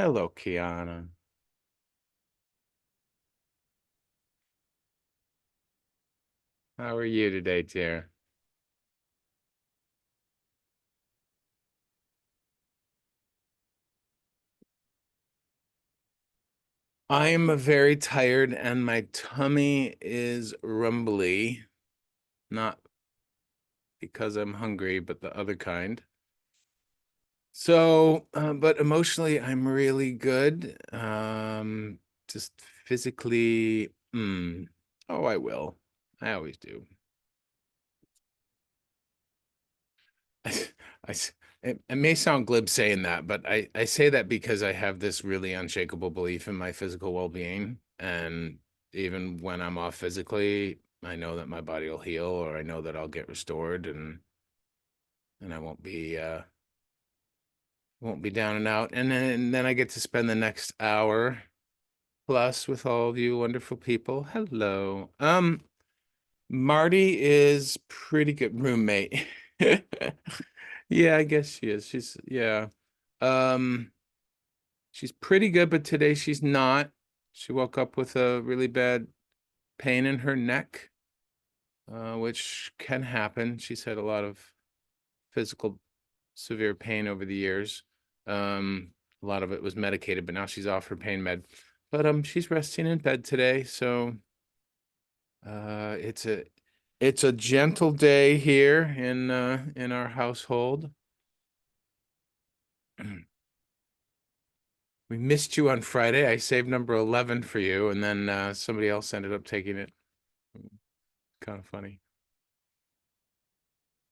Hello, Kiana. How are you today, dear? I am very tired and my tummy is rumbly. Not because I'm hungry, but the other kind. So, but emotionally, I'm really good. Just physically, oh, I will. I always do. I, it may sound glib saying that, but I say that because I have this really unshakable belief in my physical well-being. And even when I'm off physically, I know that my body will heal, or I know that I'll get restored, and I won't be down and out. And then I get to spend the next hour plus with all of you wonderful people. Hello. Marty is pretty good roommate. Yeah, I guess she is. Yeah. Um, she's pretty good, but today she's not. She woke up with a really bad pain in her neck, which can happen. She's had a lot of physical severe pain over the years. A lot of it was medicated, but now she's off her pain med. But she's resting in bed today, so it's a gentle day here in our household. We missed you on Friday. I saved number 11 for you, and then somebody else ended up taking it. Kind of funny.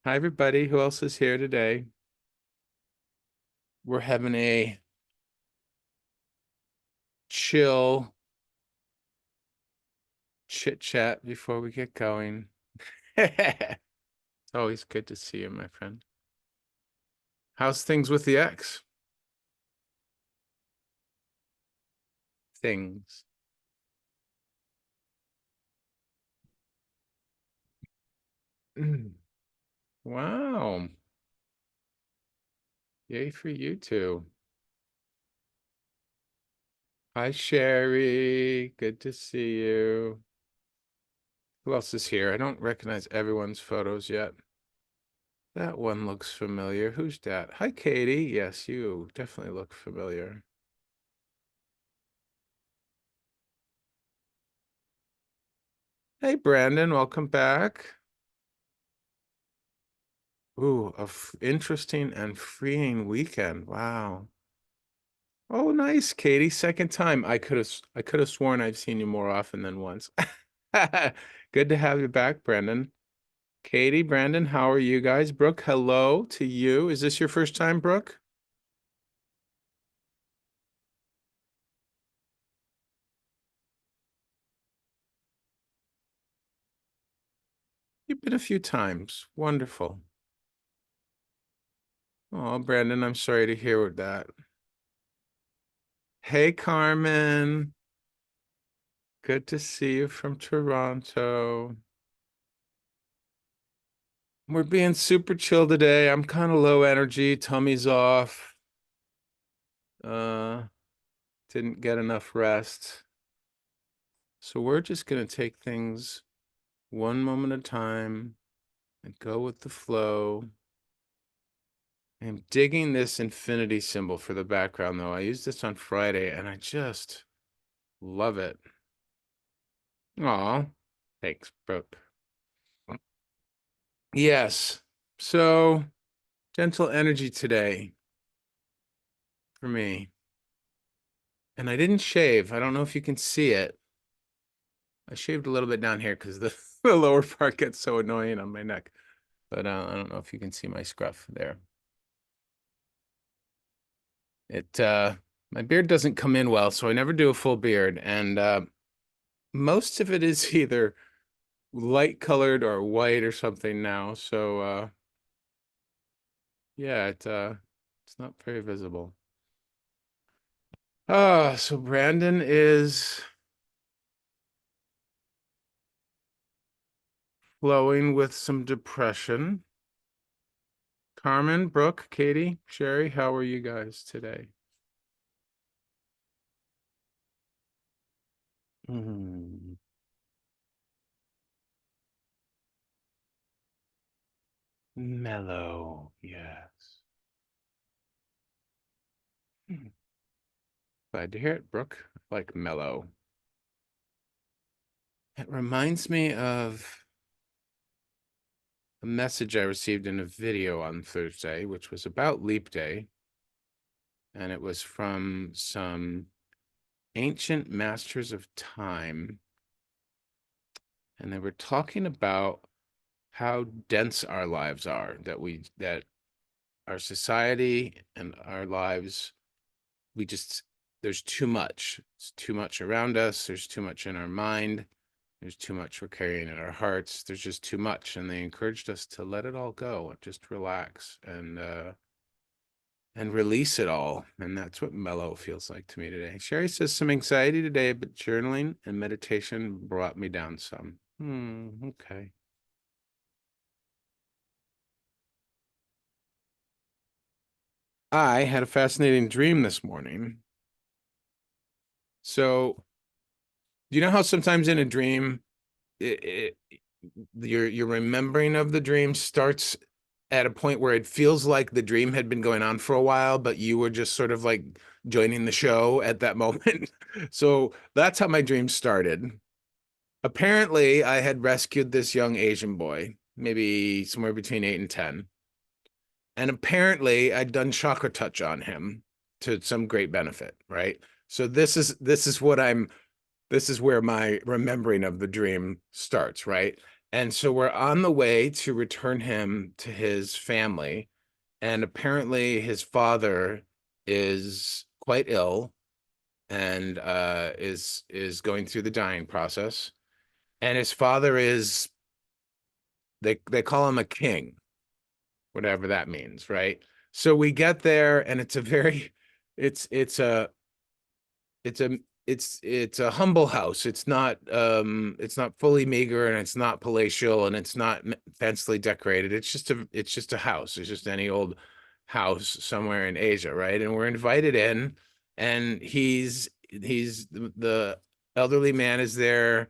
Hi, everybody. Who else is here today? We're having a chill chit chat before we get going. It's always good to see you, my friend. How's things with the ex? Things. Wow. Yay for you two. Hi, Sherry. Good to see you. Who else is here? I don't recognize everyone's photos yet. That one looks familiar. Who's that? Hi, Katie. Yes, you definitely look familiar. Hey, Brandon. Welcome back. Ooh, interesting and freeing weekend. Wow. Oh, nice, Katie. Second time. I could have sworn I've seen you more often than once. Good to have you back, Brandon. Katie, Brandon, how are you guys? Brooke, hello to you. Is this your first time, Brooke? You've been a few times. Wonderful. Oh, Brandon, I'm sorry to hear that. Hey, Carmen. Good to see you from Toronto. We're being super chill today. I'm kind of low energy, tummy's off. Uh, didn't get enough rest. So we're just gonna take things one moment at a time and go with the flow. I'm digging this infinity symbol for the background though. I used this on Friday and I just love it. Aw, thanks, Brooke. Yes. So gentle energy today for me. And I didn't shave. I don't know if you can see it. I shaved a little bit down here because the, the lower part gets so annoying on my neck. But I don't know if you can see my scruff there. It my beard doesn't come in well, so I never do a full beard. And most of it is either light colored or white or something now. So yeah, it's not very visible. So Brandon is flowing with some depression. Carmen, Brooke, Katie, Sherry, how are you guys today? Mm, mellow, yes. Hmm. Glad to hear it, Brooke. Like mellow. It reminds me of a message I received in a video on Thursday, which was about Leap Day. And it was from some ancient masters of time. And they were talking about how dense our lives are, that our society and our lives, we just, there's too much. It's too much around us. There's too much in our mind. There's too much we're carrying in our hearts. There's just too much. And they encouraged us to let it all go and just relax and release it all. And that's what mellow feels like to me today. Sherry says some anxiety today, but journaling and meditation brought me down some. Okay. I had a fascinating dream this morning. So, you know how sometimes in a dream, your remembering of the dream starts at a point where it feels like the dream had been going on for a while, but you were just sort of like joining the show at that moment. So that's how my dream started. Apparently, I had rescued this young Asian boy, maybe somewhere between 8 and 10. And apparently I'd done ChakraTouch on him to some great benefit, right? So this is where my remembering of the dream starts, right? And so we're on the way to return him to his family, and apparently his father is quite ill and is going through the dying process. And his father is, they call him a king, whatever that means, right? So we get there, and it's a very, it's a it's a it's a humble house. It's not fully meager, and it's not palatial, and it's not fancily decorated. It's just a house. It's just any old house somewhere in Asia, right? And we're invited in, and he's the elderly man is there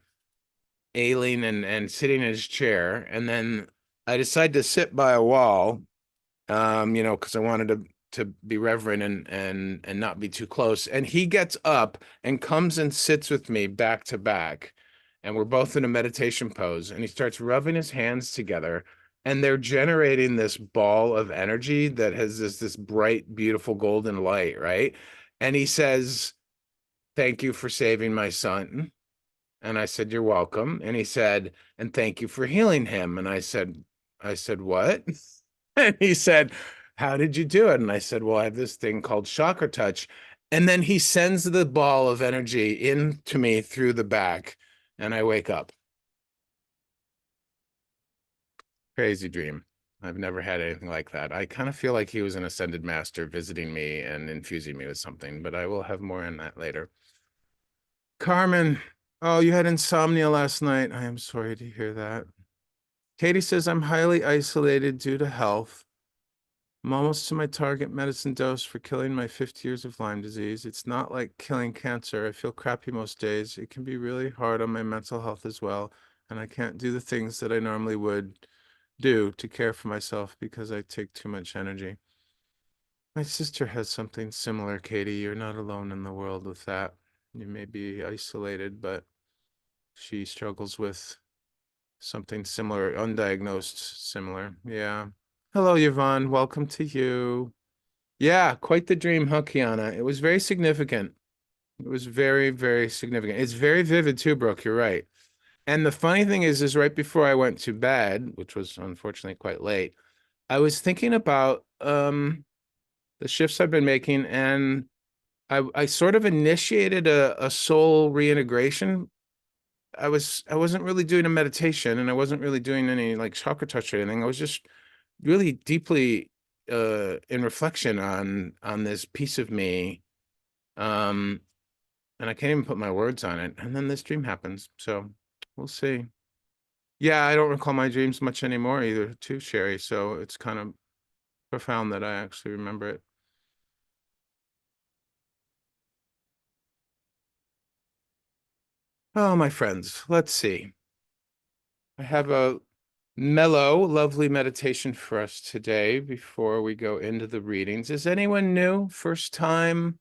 ailing and sitting in his chair, and then I decide to sit by a wall, because I wanted to be reverent and not be too close. And he gets up and comes and sits with me back to back, and we're both in a meditation pose. And he starts rubbing his hands together, and they're generating this ball of energy that has this bright, beautiful golden light, right? And he says, "Thank you for saving my son." And I said, "You're welcome." And he said, "And thank you for healing him." And I said, "What?" And he said, "How did you do it?" And I said, "Well, I have this thing called ChakraTouch." And then he sends the ball of energy into me through the back, and I wake up. Crazy dream. I've never had anything like that. I kind of feel like he was an ascended master visiting me and infusing me with something, but I will have more on that later. Carmen, oh, you had insomnia last night. I am sorry to hear that. Katie says, I'm highly isolated due to health. I'm almost to my target medicine dose for killing my 50 years of Lyme disease. It's not like killing cancer. I feel crappy most days. It can be really hard on my mental health as well. And I can't do the things that I normally would do to care for myself because I take too much energy. My sister has something similar, Katie. You're not alone in the world with that. You may be isolated, but she struggles with something similar, undiagnosed similar. Yeah. Hello, Yvonne. Welcome to you. Yeah, quite the dream, huh, Kiana? It was very significant. It was very, very significant. It's very vivid too, Brooke. You're right. And the funny thing is right before I went to bed, which was unfortunately quite late, I was thinking about the shifts I've been making, and I sort of initiated a soul reintegration. I wasn't really doing a meditation, and I wasn't really doing any like chakra touch or anything. I was just really deeply in reflection on this piece of me. Um and I can't even put my words on it. And then this dream happens. So we'll see. Yeah, I don't recall my dreams much anymore either, too, Sherry. So it's kind of profound that I actually remember it. Oh, my friends, let's see. I have a mellow, lovely meditation for us today before we go into the readings. Is anyone new? First time?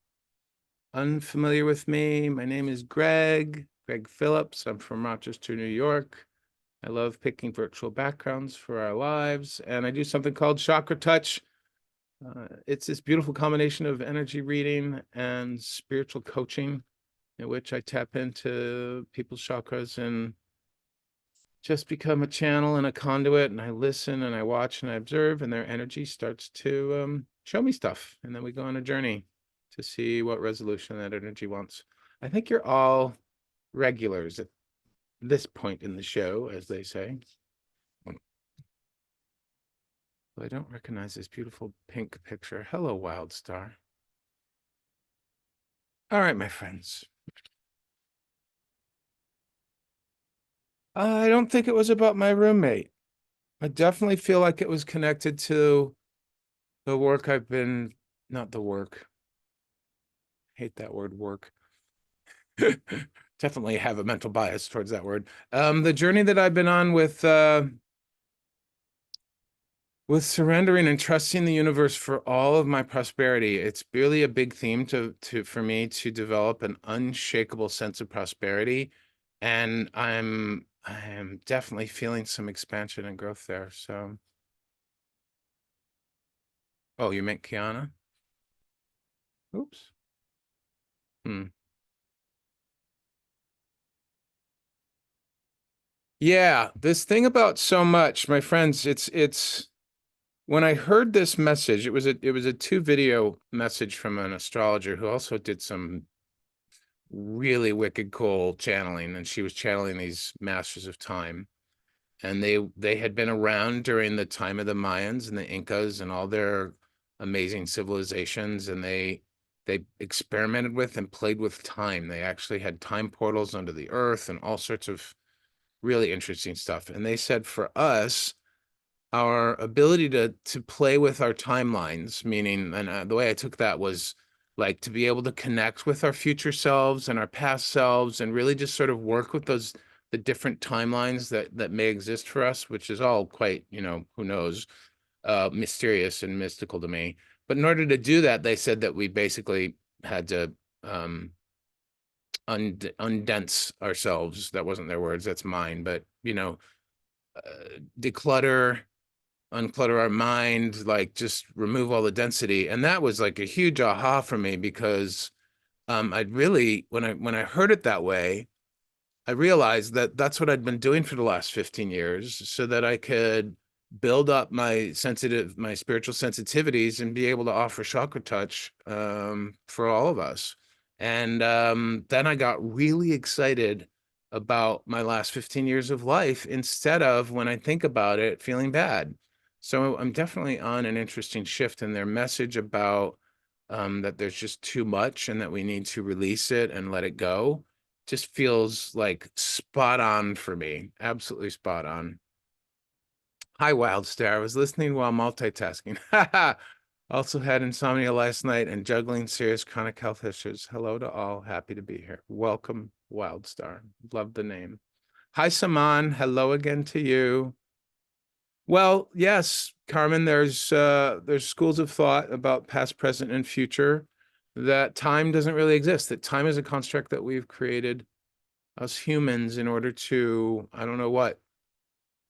Unfamiliar with me? My name is Greg Phillips. I'm from Rochester, New York. I love picking virtual backgrounds for our lives, and I do something called ChakraTouch. It's this beautiful combination of energy reading and spiritual coaching, in which I tap into people's chakras and just become a channel and a conduit, and I listen and I watch and I observe, and their energy starts to show me stuff. And then we go on a journey to see what resolution that energy wants. I think you're all regulars at this point in the show, as they say. I don't recognize this beautiful pink picture. Hello, Wild Star. All right, my friends. I don't think it was about my roommate. I definitely feel like it was connected to the work I've been, not the work. Hate that word, work. Definitely have a mental bias towards that word. The journey that I've been on with surrendering and trusting the universe for all of my prosperity. It's really a big theme for me to develop an unshakable sense of prosperity. And I am definitely feeling some expansion and growth there. So, oh, you meant Kiana? Oops. Hmm. Yeah, this thing about so much, my friends, it's when I heard this message, it was a 2 video message from an astrologer who also did some really wicked cool channeling, and she was channeling these masters of time. And they had been around during the time of the Mayans and the Incas and all their amazing civilizations, and they experimented with and played with time. They actually had time portals under the earth and all sorts of really interesting stuff. And they said for us, our ability to play with our timelines, meaning, and the way I took that was like to be able to connect with our future selves and our past selves, and really just sort of work with the different timelines that may exist for us, which is all quite, who knows, mysterious and mystical to me. But in order to do that, they said that we basically had to undense ourselves. That wasn't their words, that's mine, but declutter, unclutter our mind, like just remove all the density. And that was like a huge aha for me, because I'd really, when I heard it that way, I realized that that's what I'd been doing for the last 15 years, so that I could build up my spiritual sensitivities and be able to offer ChakraTouch for all of us. And then I got really excited about my last 15 years of life, instead of, when I think about it, feeling bad. So I'm definitely on an interesting shift in their message about that there's just too much and that we need to release it and let it go. Just feels like spot on for me. Absolutely spot on. Hi, Wildstar. I was listening while multitasking. Also had insomnia last night and juggling serious chronic health issues. Hello to all. Happy to be here. Welcome, Wildstar. Love the name. Hi, Saman. Hello again to you. Well, yes, Carmen, there's schools of thought about past, present, and future, that time doesn't really exist, that time is a construct that we've created, us humans, in order to, I don't know what,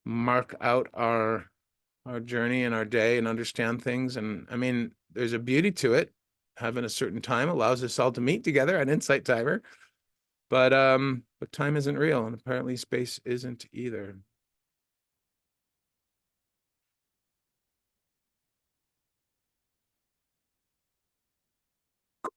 mark out our journey and our day and understand things. And I mean, there's a beauty to it. Having a certain time allows us all to meet together on Insight Timer. But time isn't real, and apparently space isn't either.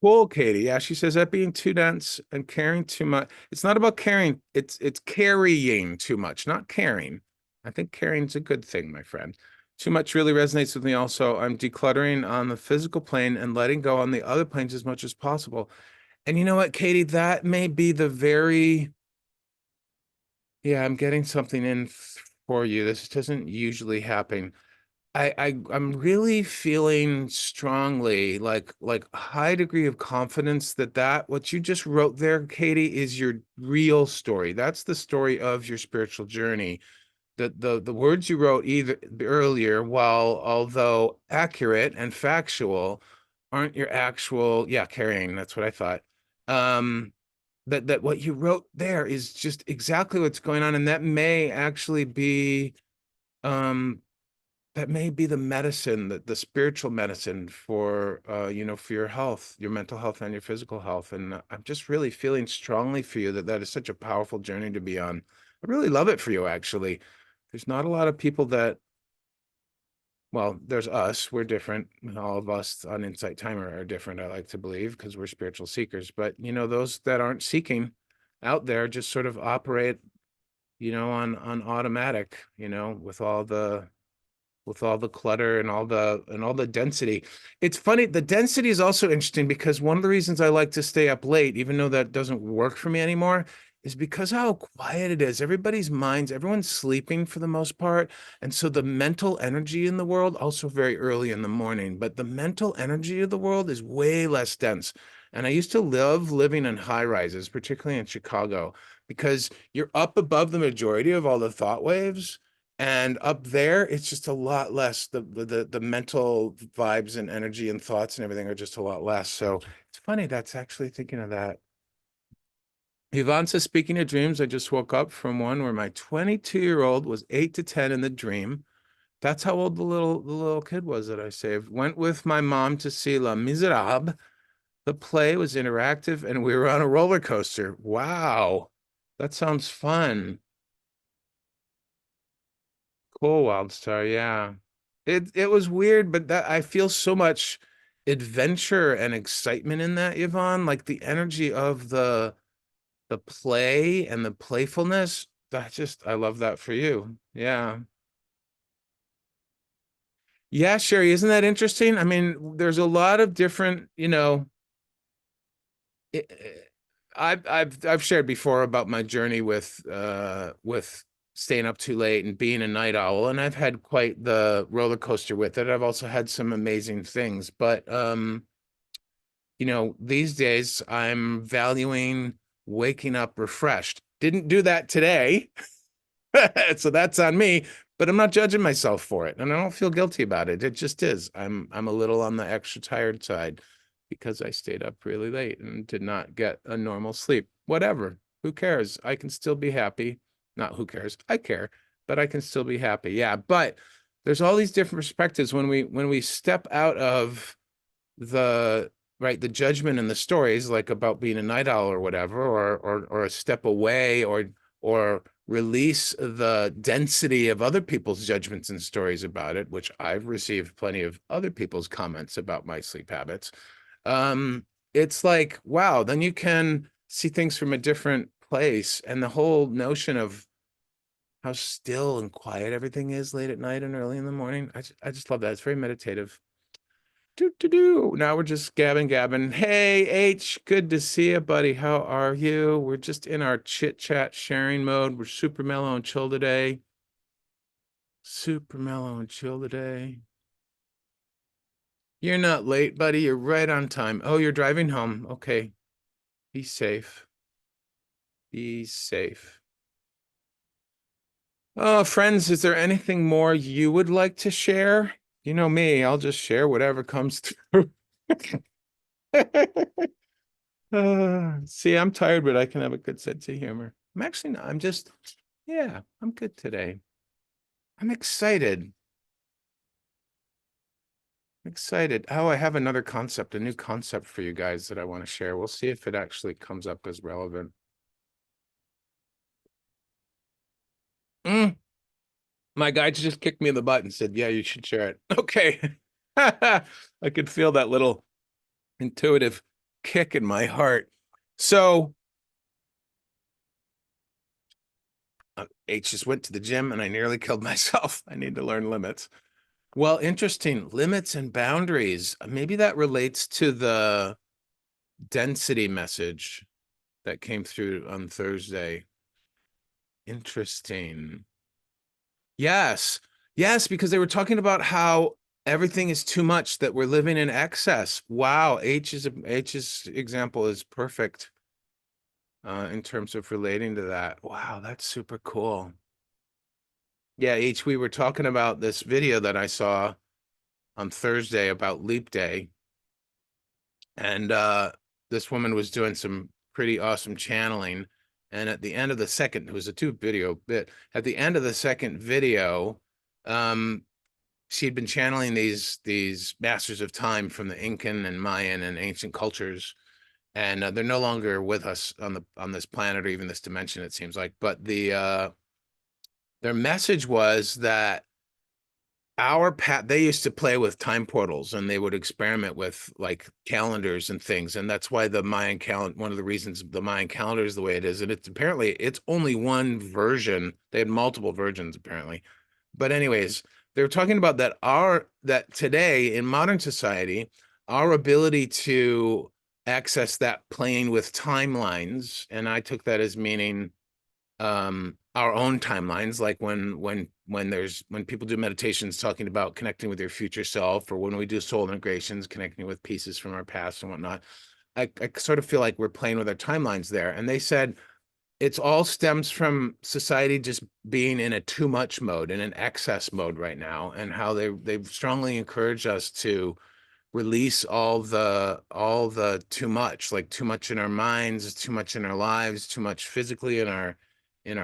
Cool, Katie. Yeah, she says that being too dense and caring too much. It's not about caring, it's carrying too much, not caring. I think caring's a good thing, my friend. Too much really resonates with me also. I'm decluttering on the physical plane and letting go on the other planes as much as possible. And you know what, Katie, that may be the very, yeah, I'm getting something in for you. This doesn't usually happen. I'm really feeling strongly like a high degree of confidence that what you just wrote there, Katie, is your real story. That's the story of your spiritual journey. The words you wrote either earlier, while although accurate and factual, aren't your actual, yeah, carrying, that's what I thought. Um, that what you wrote there is just exactly what's going on, and um that may be the medicine, the spiritual medicine for for your health, your mental health and your physical health. And I'm just really feeling strongly for you that that is such a powerful journey to be on. I really love it for you, actually. There's not a lot of people that, well, there's us, we're different. All of us on Insight Timer are different, I like to believe, because we're spiritual seekers. But those that aren't seeking out there just sort of operate, on automatic, with all the clutter and all the density. It's funny, the density is also interesting because one of the reasons I like to stay up late, even though that doesn't work for me anymore, is because how quiet it is. Everybody's minds, everyone's sleeping for the most part. And so the mental energy in the world, also very early in the morning, but the mental energy of the world is way less dense. And I used to love living in high rises, particularly in Chicago, because you're up above the majority of all the thought waves, and up there it's just a lot less. The mental vibes and energy and thoughts and everything are just a lot less. So it's funny, that's actually thinking of that. Yvonne says, speaking of dreams, I just woke up from one where my 22-year-old was 8 to 10 in the dream. That's how old the little kid was that I saved. Went with my mom to see Les Miserables. The play was interactive and we were on a roller coaster. Wow. That sounds fun. Cool, Wildstar, yeah. It was weird, but that I feel so much adventure and excitement in that, Yvonne. Like the energy of the play and the playfulness. I love that for you. Yeah. Yeah, Sherry, isn't that interesting? I mean, there's a lot of different, it, I've shared before about my journey with staying up too late and being a night owl, and I've had quite the roller coaster with it. I've also had some amazing things, but these days I'm valuing waking up refreshed. Didn't do that today. So that's on me, but I'm not judging myself for it, and I don't feel guilty about it. It just is. I'm a little on the extra tired side because I stayed up really late and did not get a normal sleep. Whatever. Who cares? I can still be happy. Not who cares. I care, but I can still be happy. Yeah, but there's all these different perspectives when we step out of the right the judgment in the stories, like about being a night owl or whatever, or a step away, or release the density of other people's judgments and stories about it, which I've received plenty of other people's comments about my sleep habits. um it's like, wow, then you can see things from a different place, and the whole notion of how still and quiet everything is late at night and early in the morning, I just love that. It's very meditative. Do do do. Now we're just gabbing. Hey, H, good to see you, buddy. How are you? We're just in our chit chat sharing mode. We're super mellow and chill today. Super mellow and chill today. You're not late, buddy. You're right on time. Oh, you're driving home. Okay. Be safe. Be safe. Oh, friends, is there anything more you would like to share? You know me, I'll just share whatever comes through. See, I'm tired, but I can have a good sense of humor. I'm actually not. Yeah, I'm good today. I'm excited. Excited. Oh, I have another concept, a new concept for you guys that I want to share. We'll see if it actually comes up as relevant. Mm, my guy just kicked me in the butt and said, yeah, you should share it. Okay. I could feel that little intuitive kick in my heart. So, H just went to the gym and I nearly killed myself. I need to learn limits. Well, interesting. Limits and boundaries. Maybe that relates to the density message that came through on Thursday. Interesting. Yes. Yes, because they were talking about how everything is too much, that we're living in excess. Wow, H's example is perfect in terms of relating to that. Wow, that's super cool. Yeah, H, we were talking about this video that I saw on Thursday about Leap Day, and this woman was doing some pretty awesome channeling. And at the end of the second, it was a two video bit. At the end of the second video, um, she'd been channeling these masters of time from the Incan and Mayan and ancient cultures, and they're no longer with us on this planet or even this dimension, it seems like. But their message was that our path, they used to play with time portals and they would experiment with like calendars and things, and that's why the Mayan calendar, one of the reasons the Mayan calendar is the way it is, and it's apparently it's only one version. They had multiple versions apparently, but anyways, they were talking about that today in modern society, our ability to access that playing with timelines, and I took that as meaning our own timelines, like when people do meditations talking about connecting with your future self, or when we do soul integrations, connecting with pieces from our past and whatnot. I sort of feel like we're playing with our timelines there. And they said it's all stems from society just being in a too much mode, in an excess mode right now, and how they've strongly encouraged us to release all the too much, like too much in our minds, too much in our lives, too much physically in our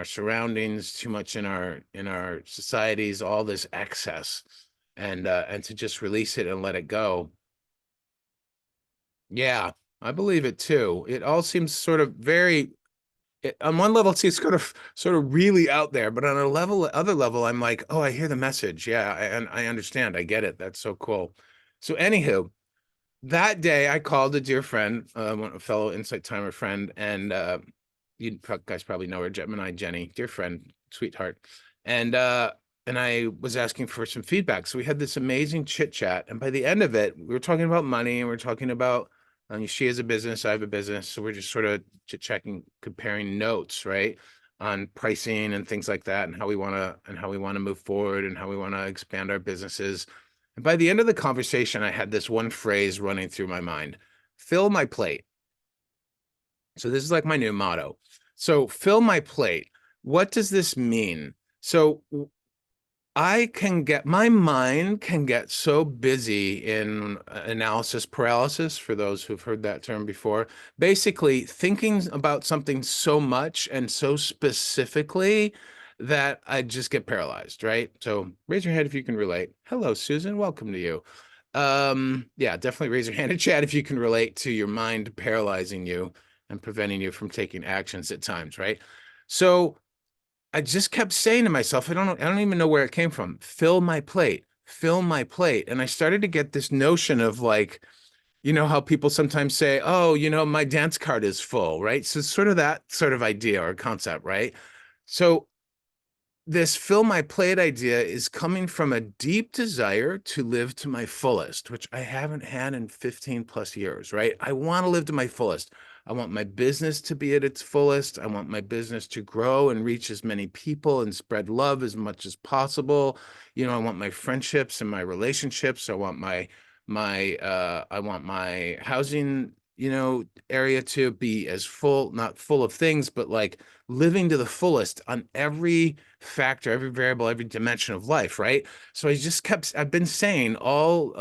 surroundings, too much in our societies, all this excess, and to just release it and let it go. Yeah, I believe it too. It all seems sort of very on one level, it's sort of really out there, but on a other level, I'm like, oh, I hear the message. Yeah, and I understand. I get it. That's so cool. So, anywho, that day I called a dear friend, a fellow Insight Timer friend, and you guys probably know her, Gemini Jenny, dear friend, sweetheart. And and I was asking for some feedback. So we had this amazing chit chat. And by the end of it, we were talking about money, and we are talking about she has a business, I have a business. So we're just sort of chit chatting, comparing notes, right? On pricing and things like that, and how we want to move forward and how we want to expand our businesses. And by the end of the conversation, I had this one phrase running through my mind: fill my plate. So this is like my new motto. So fill my plate. What does this mean? So my mind can get so busy in analysis paralysis, for those who've heard that term before, basically thinking about something so much and so specifically that I just get paralyzed, right? So raise your hand if you can relate. Hello, Susan. Welcome to you. Yeah, definitely raise your hand in chat if you can relate to your mind paralyzing you and preventing you from taking actions at times, right? So I just kept saying to myself, I don't even know where it came from. Fill my plate, fill my plate. And I started to get this notion of like, how people sometimes say, oh, my dance card is full, right? So it's sort of that sort of idea or concept, right? So this fill my plate idea is coming from a deep desire to live to my fullest, which I haven't had in 15 plus years, right? I want to live to my fullest. I want my business to be at its fullest. I want my business to grow and reach as many people and spread love as much as possible. I want my friendships and my relationships. I want my housing, area to be as full, not full of things, but like living to the fullest on every factor, every variable, every dimension of life, right? So I've been saying all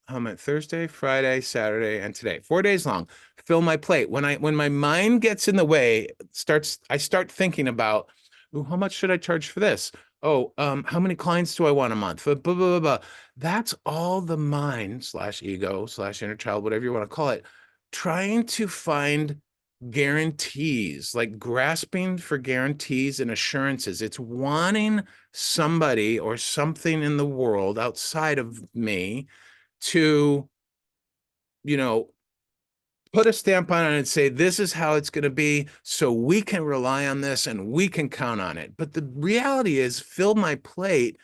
I'm at Thursday, Friday, Saturday, and today, 4 days long, fill my plate. When my mind gets in the way, I start thinking about, ooh, how much should I charge for this? Oh, how many clients do I want a month? Blah, blah, blah, blah. That's all the mind slash ego slash inner child, whatever you want to call it, trying to find guarantees, like grasping for guarantees and assurances. It's wanting somebody or something in the world outside of me to, you know, put a stamp on it and say, this is how it's going to be, so we can rely on this and we can count on it. But the reality is, fill my plate.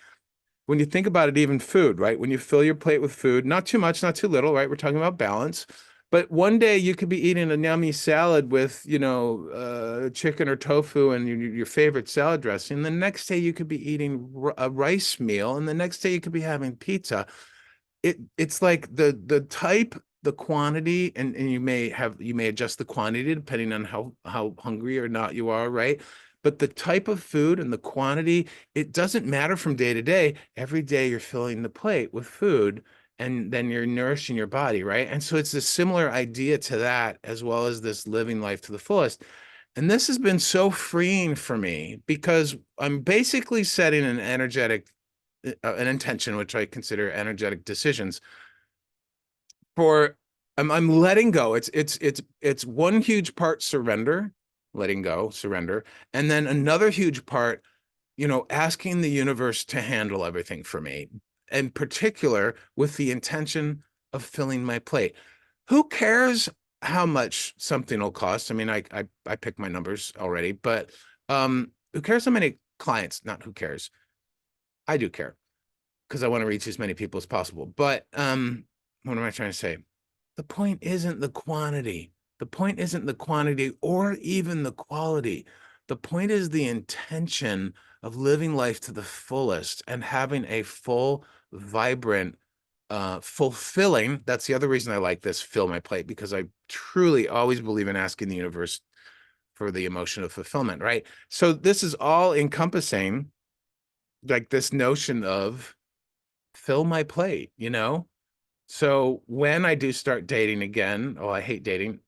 When you think about it, even food, right? When you fill your plate with food, not too much, not too little, right? We're talking about balance. But one day you could be eating a yummy salad with, chicken or tofu and your favorite salad dressing. The next day you could be eating a rice meal, and the next day you could be having pizza. It's like the type, the quantity, and you may adjust the quantity depending on how hungry or not you are, right? But the type of food and the quantity, it doesn't matter from day to day. Every day you're filling the plate with food, and then you're nourishing your body, right? And so it's a similar idea to that, as well as this living life to the fullest. And this has been so freeing for me because I'm basically setting an intention, which I consider energetic decisions for. I'm letting go. It's one huge part surrender, letting go, surrender, and then another huge part, asking the universe to handle everything for me, in particular with the intention of filling my plate. Who cares how much something will cost? I mean, I pick my numbers already, but who cares how many clients? Not who cares. I do care because I want to reach as many people as possible. But what am I trying to say? The point isn't the quantity. The point isn't the quantity or even the quality. The point is the intention of living life to the fullest and having a full, vibrant, fulfilling. That's the other reason I like this, fill my plate, because I truly always believe in asking the universe for the emotion of fulfillment, right? So this is all encompassing, like this notion of fill my plate, So when I do start dating again, oh, I hate dating.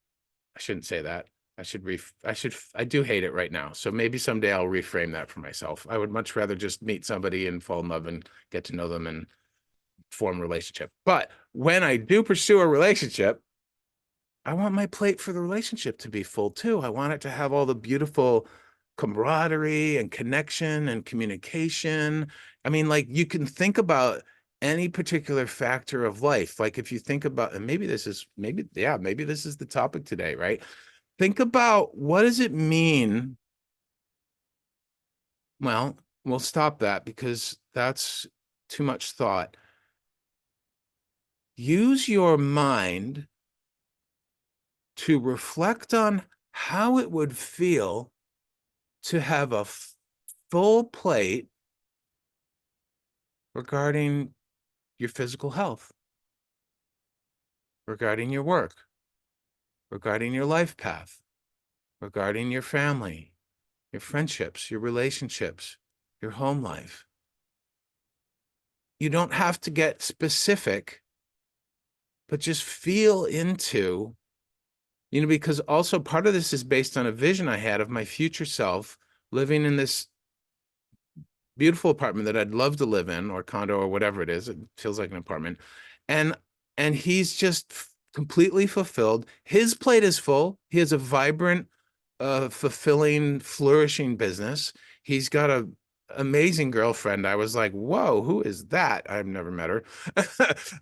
I shouldn't say that. I do hate it right now. So maybe someday I'll reframe that for myself. I would much rather just meet somebody and fall in love and get to know them and form a relationship. But when I do pursue a relationship, I want my plate for the relationship to be full too. I want it to have all the beautiful camaraderie and connection and communication. I mean, like you can think about any particular factor of life. Like if you think about, and maybe this is the topic today, right? Think about, what does it mean? Well, we'll stop that because that's too much thought. Use your mind to reflect on how it would feel to have a full plate regarding your physical health, regarding your work, regarding your life path, regarding your family, your friendships, your relationships, your home life. You don't have to get specific, but just feel into, because also part of this is based on a vision I had of my future self living in this beautiful apartment that I'd love to live in, or condo, or whatever it is. It feels like an apartment. And he's just completely fulfilled. His plate is full. He has a vibrant, fulfilling, flourishing business. He's got a amazing girlfriend. I was like, whoa, who is that? I've never met her.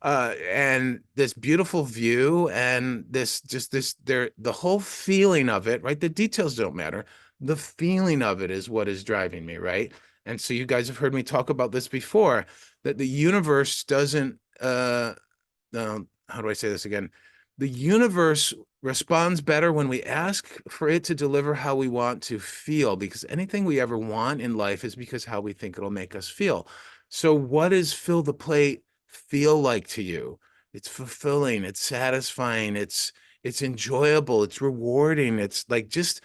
And this beautiful view, and the whole feeling of it, right? The details don't matter. The feeling of it is what is driving me, right? And so you guys have heard me talk about this before, that the universe doesn't, how do I say this again? The universe responds better when we ask for it to deliver how we want to feel, because anything we ever want in life is because how we think it'll make us feel. So what does fill the plate feel like to you? It's fulfilling, it's satisfying, it's enjoyable, it's rewarding. It's like just,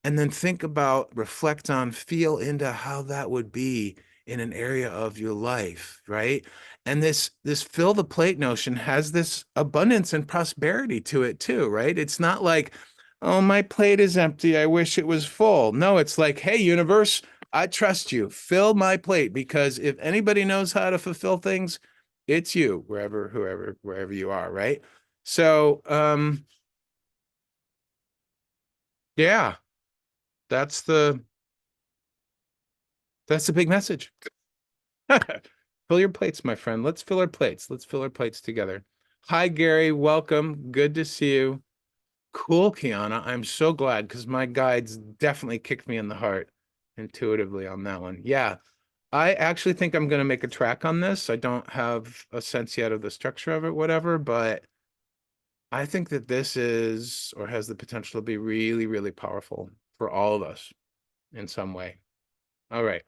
and then think about, reflect on, feel into how that would be in an area of your life, right? And this fill the plate notion has this abundance and prosperity to it too, right? It's not like, oh, my plate is empty, I wish it was full. No, it's like, hey, universe, I trust you, fill my plate, because if anybody knows how to fulfill things, it's you, wherever you are, right? So yeah, that's the big message. Fill your plates, my friend. Let's fill our plates. Let's fill our plates together. Hi, Gary. Welcome. Good to see you. Cool, Kiana. I'm so glad, because my guides definitely kicked me in the heart intuitively on that one. Yeah, I actually think I'm going to make a track on this. I don't have a sense yet of the structure of it, whatever, but I think that this is or has the potential to be really, really powerful for all of us in some way. All right.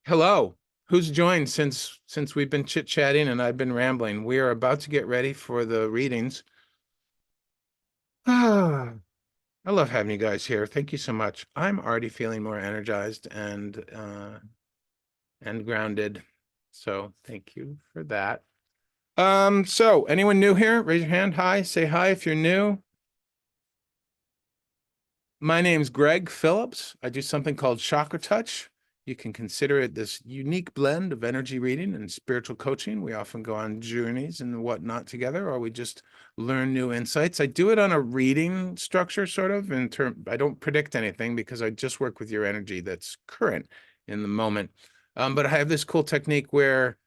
Hello. Who's joined since we've been chit-chatting and I've been rambling? We are about to get ready for the readings. Ah, I love having you guys here. Thank you so much. I'm already feeling more energized and grounded. So thank you for that. So anyone new here? Raise your hand. Hi, say hi if you're new. My name's Greg Phillips. I do something called ChakraTouch. You can consider it this unique blend of energy reading and spiritual coaching. We often go on journeys and whatnot together, or we just learn new insights. I do it on a reading structure, sort of, I don't predict anything because I just work with your energy that's current in the moment. But I have this cool technique where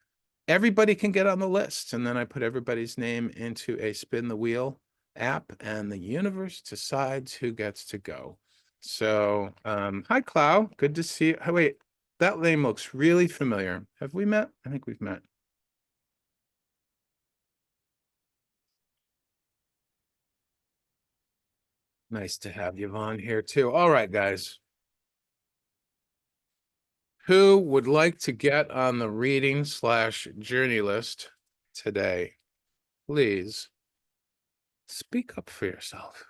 everybody can get on the list, and then I put everybody's name into a spin the wheel app, and the universe decides who gets to go. So, hi, Clow. Good to see you. Oh, wait, that name looks really familiar. Have we met? I think we've met. Nice to have Yvonne here too. All right, guys. Who would like to get on the reading slash journey list today? Please speak up for yourself.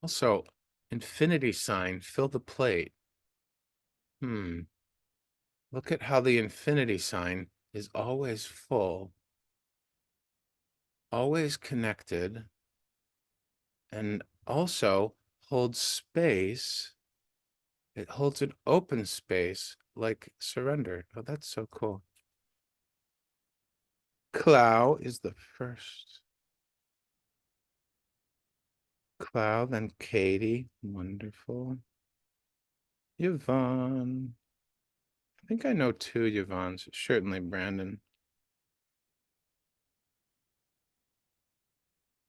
Also, infinity sign, fill the plate. Look at how the infinity sign is always full, always connected, and also holds space. It holds an open space like surrender. Oh, that's so cool. Clow is the first. Clow, then Katie. Wonderful. Yvonne. I think I know two Yvonnes. Certainly Brandon.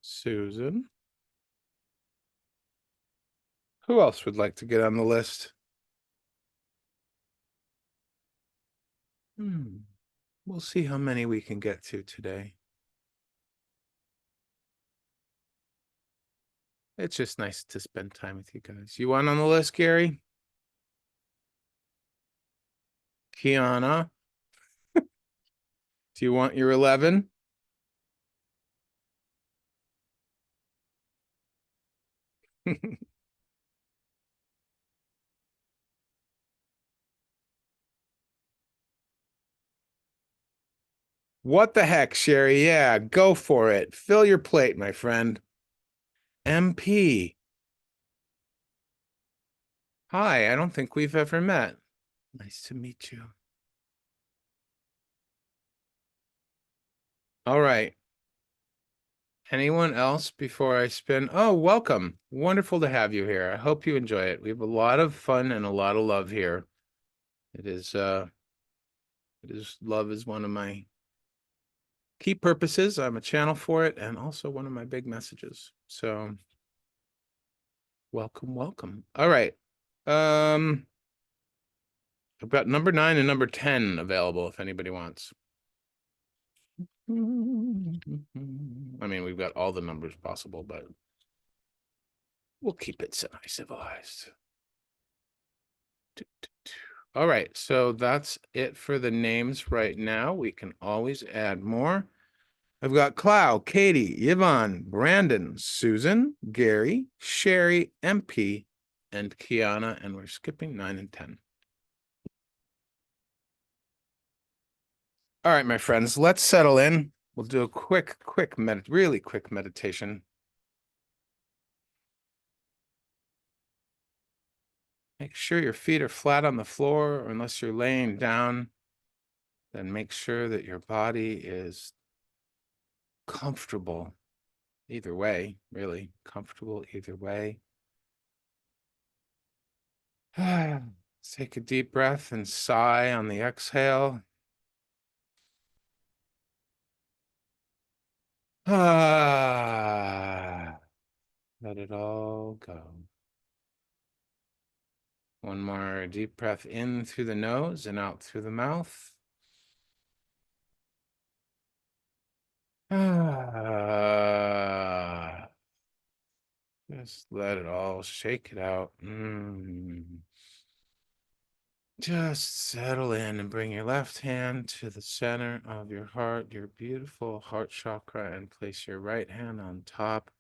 Susan. Who else would like to get on the list? We'll see how many we can get to today. It's just nice to spend time with you guys. You want on the list, Gary? Kiana? Do you want your 11? What the heck, Sherry? Yeah, go for it. Fill your plate, my friend. MP. Hi, I don't think we've ever met. Nice to meet you. All right. Anyone else before I spin? Oh, welcome. Wonderful to have you here. I hope you enjoy it. We have a lot of fun and a lot of love here. Love is one of my key purposes. I'm a channel for it and also one of my big messages. So welcome, welcome. All right. I've got number 9 and number 10 available if anybody wants. I mean, we've got all the numbers possible, but we'll keep it semi-civilized. All right, so that's it for the names right now. We can always add more. I've got Clow, Katie, Yvonne, Brandon, Susan, Gary, Sherry, MP, and Kiana, and we're skipping 9 and 10. All right, my friends, let's settle in. We'll do a really quick meditation. Make sure your feet are flat on the floor, or unless you're laying down, then make sure that your body is comfortable. Either way, really comfortable either way. Take a deep breath and sigh on the exhale. Let it all go. One more deep breath in through the nose and out through the mouth. Just let it all shake it out. Just settle in and bring your left hand to the center of your heart, your beautiful heart chakra, and place your right hand on top.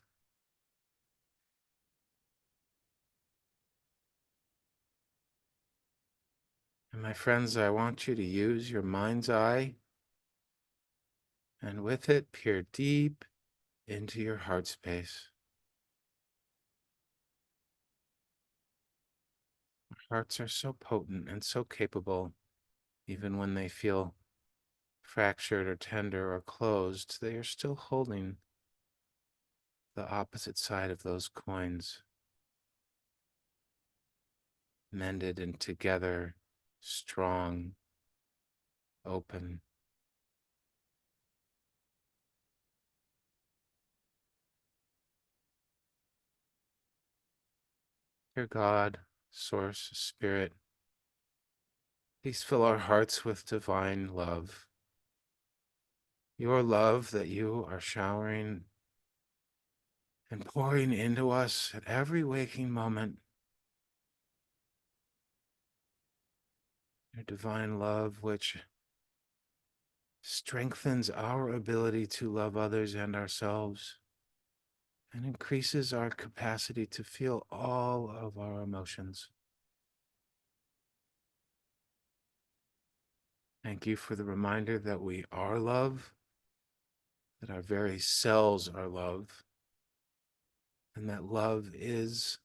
And my friends, I want you to use your mind's eye and with it peer deep into your heart space. Our hearts are so potent and so capable, even when they feel fractured or tender or closed, they are still holding the opposite side of those coins, mended and together, strong, open. Dear God, Source, Spirit, please fill our hearts with divine love. Your love that you are showering and pouring into us at every waking moment. Your divine love which strengthens our ability to love others and ourselves and increases our capacity to feel all of our emotions. Thank you for the reminder that we are love, that our very selves are love, and that love is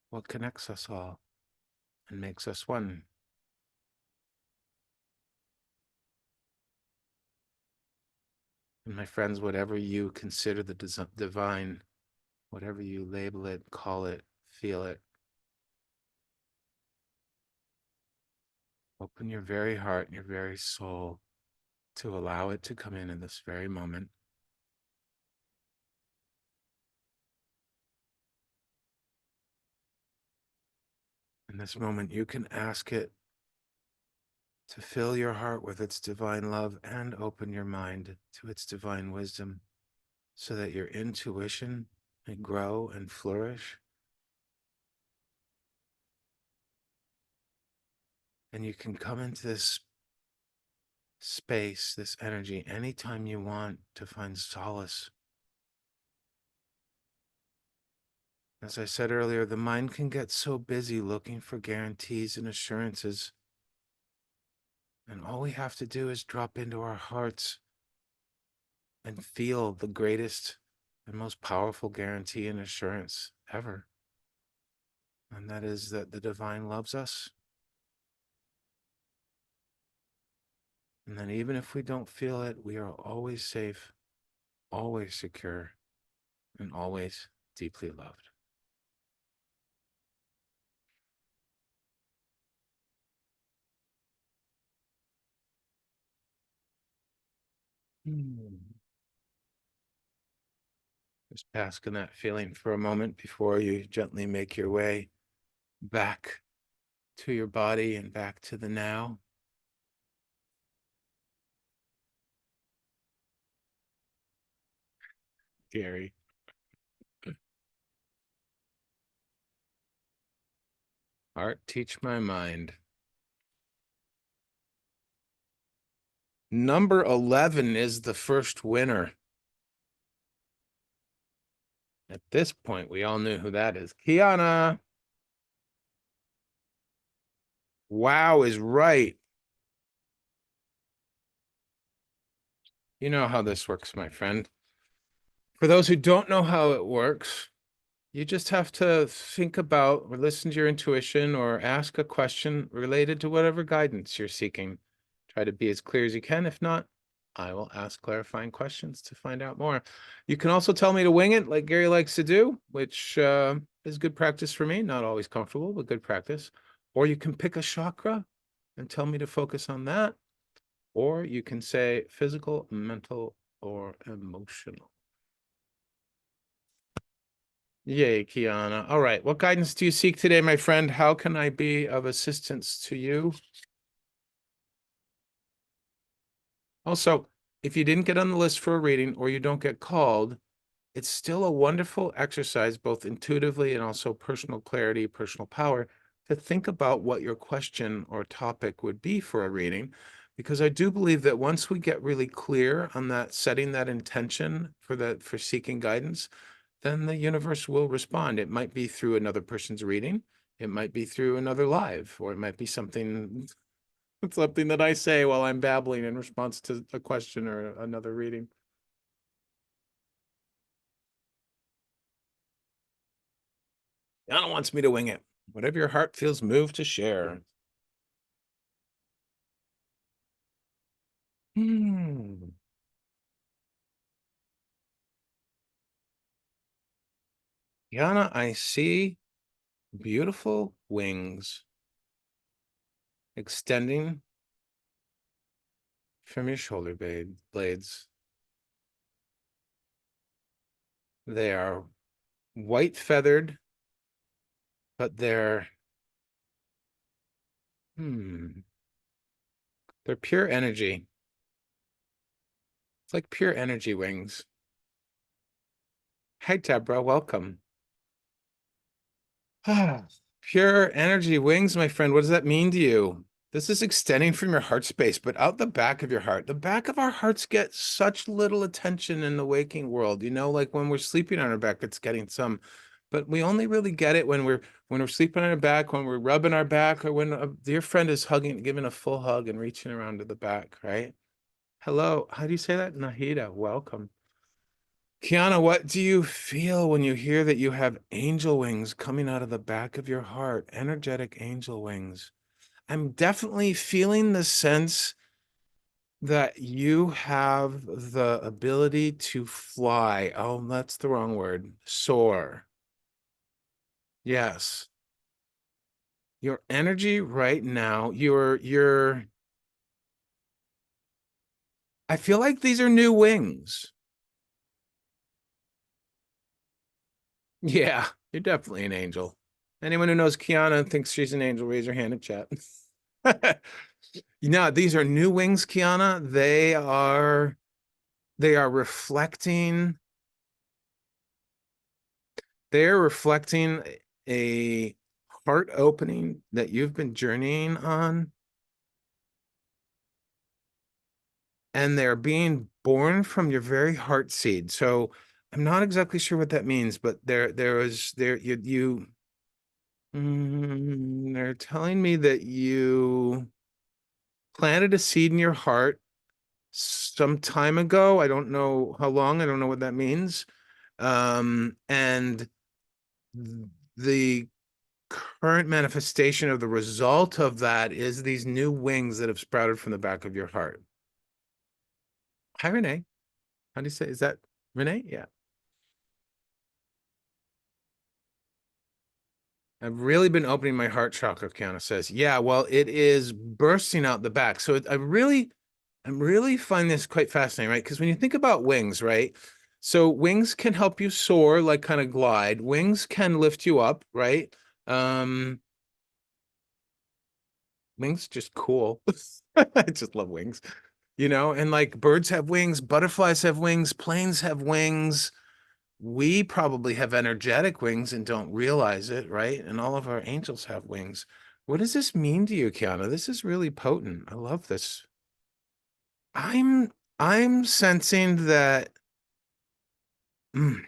what connects us all and makes us one. And my friends, whatever you consider the divine, whatever you label it, call it, feel it, open your very heart and your very soul to allow it to come in this very moment. In this moment, you can ask it to fill your heart with its divine love and open your mind to its divine wisdom so that your intuition may grow and flourish. And you can come into this space, this energy, anytime you want to find solace. As I said earlier, the mind can get so busy looking for guarantees and assurances. And all we have to do is drop into our hearts and feel the greatest and most powerful guarantee and assurance ever. And that is that the divine loves us. And then even if we don't feel it, we are always safe, always secure, and always deeply loved. Just basking that feeling for a moment before you gently make your way back to your body and back to the now. Gary. Art, teach my mind. Number 11 is the first winner. At this point, we all knew who that is. Kiana. Wow is right. You know how this works, my friend. For those who don't know how it works, you just have to think about or listen to your intuition or ask a question related to whatever guidance you're seeking. Try to be as clear as you can. If not, I will ask clarifying questions to find out more. You can also tell me to wing it like Gary likes to do, which is good practice for me. Not always comfortable, but good practice. Or you can pick a chakra and tell me to focus on that. Or you can say physical, mental, or emotional. Yay, Kiana. All right. What guidance do you seek today, my friend? How can I be of assistance to you? Also, if you didn't get on the list for a reading or you don't get called, it's still a wonderful exercise, both intuitively and also personal clarity, personal power, to think about what your question or topic would be for a reading. Because I do believe that once we get really clear on that, setting that intention for seeking guidance, then the universe will respond. It might be through another person's reading, it might be through another live, or it might be something that I say while I'm babbling in response to a question or another reading. Anna wants me to wing it. Whatever your heart feels moved to share. Hmm. Yana, I see beautiful wings extending from your shoulder blades. They are white feathered, but hmm, they're pure energy. It's like pure energy wings. Hi, Deborah. Welcome. Ah, pure energy wings, my friend. What does that mean to you? This is extending from your heart space, but out the back of your heart. The back of our hearts get such little attention in the waking world. You know, like when we're sleeping on our back, it's getting some, but we only really get it when we're sleeping on our back, when we're rubbing our back, or when a dear friend is hugging, giving a full hug and reaching around to the back, right? Hello. How do you say that? Nahida, welcome. Kiana, what do you feel when you hear that you have angel wings coming out of the back of your heart? Energetic angel wings. I'm definitely feeling the sense that you have the ability to fly. Oh, that's the wrong word. Soar. Yes. Your energy right now, I feel like these are new wings. Yeah, you're definitely an angel. Anyone who knows Kiana and thinks she's an angel, raise your hand in chat. These are new wings, Kiana. They are reflecting, they're reflecting a heart opening that you've been journeying on, and they're being born from your very heart seed. So I'm not exactly sure what that means, but they're telling me that you planted a seed in your heart some time ago. I don't know how long, I don't know what that means. And the current manifestation of the result of that is these new wings that have sprouted from the back of your heart. Hi, Renee. How do you say? Is that Renee? Yeah. I've really been opening my heart chakra, Kiana says. Yeah, well, it is bursting out the back. So I'm really find this quite fascinating, right? Because when you think about wings, right? So wings can help you soar, like kind of glide. Wings can lift you up, right? Um, Wings just cool. I just love wings, and like birds have wings, butterflies have wings, planes have wings. We probably have energetic wings and don't realize it, right? And all of our angels have wings. What does this mean to you, Kiana? This is really potent. I love this. I'm I'm sensing that mm,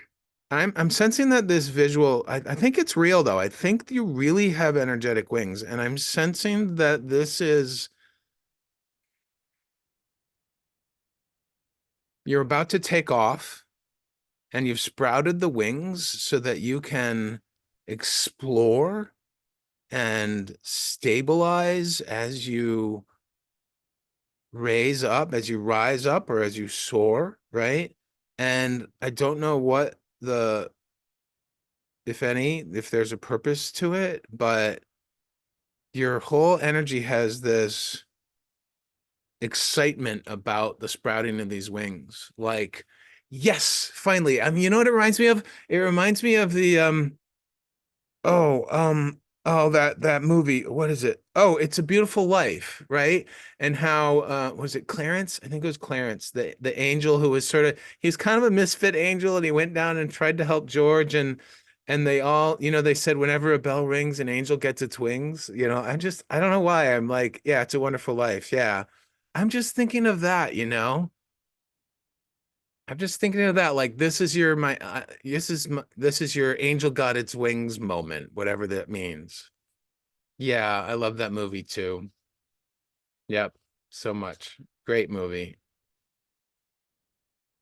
I'm sensing that this visual, I think it's real though. I think you really have energetic wings, and I'm sensing that this is you're about to take off and you've sprouted the wings so that you can explore and stabilize as you as you rise up or as you soar, right? And I don't know if there's a purpose to it, but your whole energy has this excitement about the sprouting of these wings. Like Yes, finally. You know what it reminds me of? It reminds me of the oh, that movie. What is it? Oh, It's a Beautiful Life, right? And how was it Clarence? I think it was Clarence, the angel who was sort of he was kind of a misfit angel, and he went down and tried to help George, and they all, they said whenever a bell rings, an angel gets its wings. I don't know why. I'm like, yeah, It's a Wonderful Life. Yeah. I'm just thinking of that. I'm just thinking of that. Like, this is this is your angel got its wings moment, whatever that means. Yeah, I love that movie too. Yep, so much. Great movie.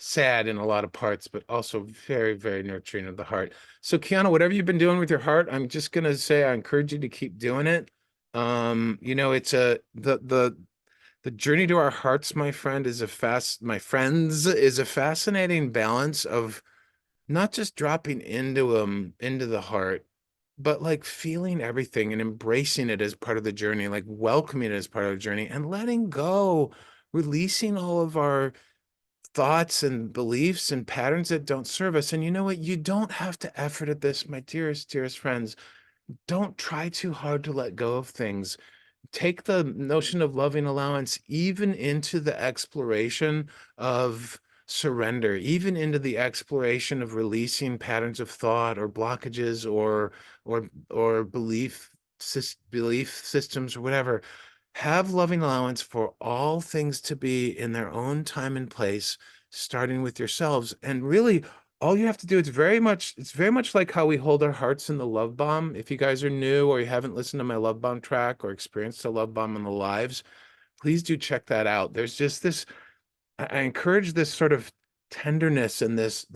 Sad in a lot of parts, but also very, very nurturing of the heart. So, Kiana, whatever you've been doing with your heart, I'm just gonna say I encourage you to keep doing it. It's the journey to our hearts, my friend, my friends, is a fascinating balance of not just dropping into the heart, but like feeling everything and embracing it as part of the journey, like welcoming it as part of the journey and letting go, releasing all of our thoughts and beliefs and patterns that don't serve us. And you know what? You don't have to effort at this, my dearest, dearest friends. Don't try too hard to let go of things. Take the notion of loving allowance even into the exploration of surrender, even into the exploration of releasing patterns of thought or blockages or belief systems or whatever. Have loving allowance for all things to be in their own time and place, starting with yourselves. And really, all you have to do, it's very much like how we hold our hearts in the love bomb. If you guys are new or you haven't listened to my love bomb track or experienced a love bomb in the lives, please do check that out. There's just this, I encourage this sort of tenderness and this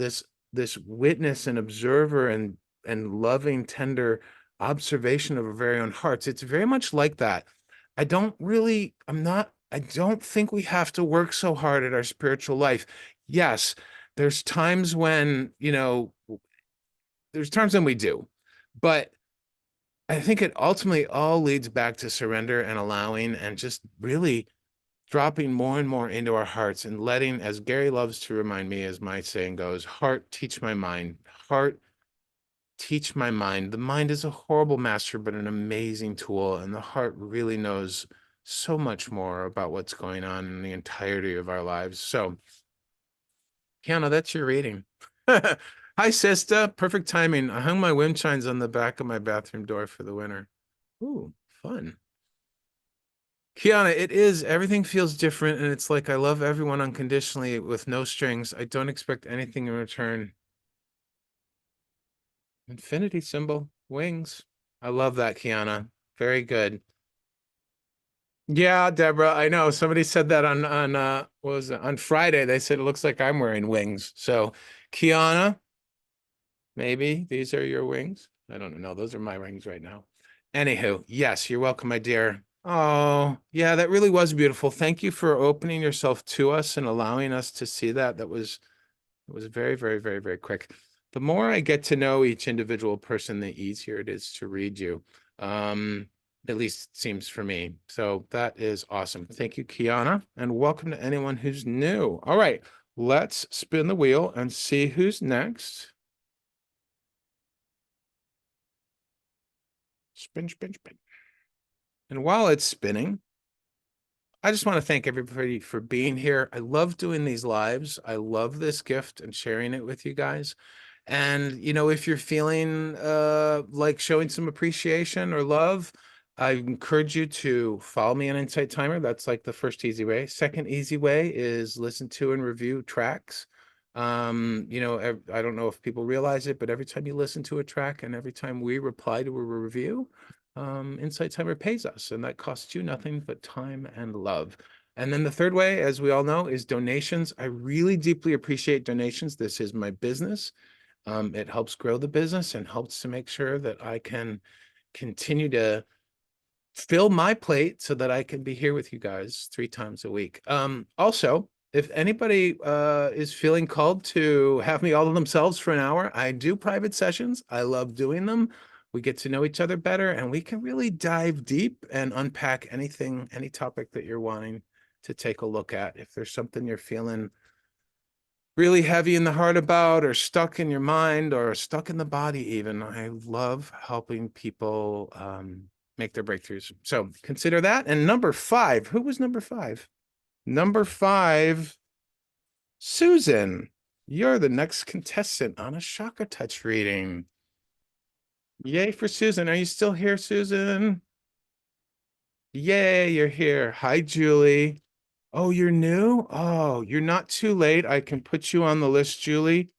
witness and observer and loving, tender observation of our very own hearts. It's very much like that. I don't think we have to work so hard at our spiritual life. Yes, there's times when, there's times when we do, but I think it ultimately all leads back to surrender and allowing and just really dropping more and more into our hearts and letting, as Gary loves to remind me, as my saying goes, heart, teach my mind. Heart, teach my mind. The mind is a horrible master, but an amazing tool. And the heart really knows so much more about what's going on in the entirety of our lives. So, Kiana, that's your reading. Hi, sister. Perfect timing. I hung my wind chimes on the back of my bathroom door for the winter. Ooh, fun. Kiana, it is. Everything feels different, and it's like I love everyone unconditionally with no strings. I don't expect anything in return. Infinity symbol, wings. I love that, Kiana. Very good. Yeah, Deborah, I know. Somebody said that on what was it? On Friday. They said it looks like I'm wearing wings. So, Kiana, maybe these are your wings. I don't know. Those are my wings right now. Anywho, yes, you're welcome, my dear. Oh, yeah, that really was beautiful. Thank you for opening yourself to us and allowing us to see that. It was very, very, very, very quick. The more I get to know each individual person, the easier it is to read you. Um, at least it seems for me. So that is awesome. Thank you, Kiana, and welcome to anyone who's new. All right, let's spin the wheel and see who's next. Spin, spin, spin. And while it's spinning, I just want to thank everybody for being here. I love doing these lives. I love this gift and sharing it with you guys. And if you're feeling like showing some appreciation or love, I encourage you to follow me on Insight Timer. That's like the first easy way. Second easy way is listen to and review tracks. I don't know if people realize it, but every time you listen to a track and every time we reply to a review, Insight Timer pays us, and that costs you nothing but time and love. And then the third way, as we all know, is donations. I really deeply appreciate donations. This is my business. It helps grow the business and helps to make sure that I can continue to fill my plate so that I can be here with you guys 3 times a week. Also, if anybody is feeling called to have me all to themselves for an hour, I do private sessions. I love doing them. We get to know each other better, and we can really dive deep and unpack anything, any topic that you're wanting to take a look at. If there's something you're feeling really heavy in the heart about, or stuck in your mind, or stuck in the body even. I love helping people make their breakthroughs. So consider that. And number 5, who was number 5? Number 5, Susan. You're the next contestant on a ChakraTouch reading. Yay for Susan. Are you still here, Susan? Yay, you're here. Hi, Julie. Oh, you're new? Oh, you're not too late. I can put you on the list, Julie.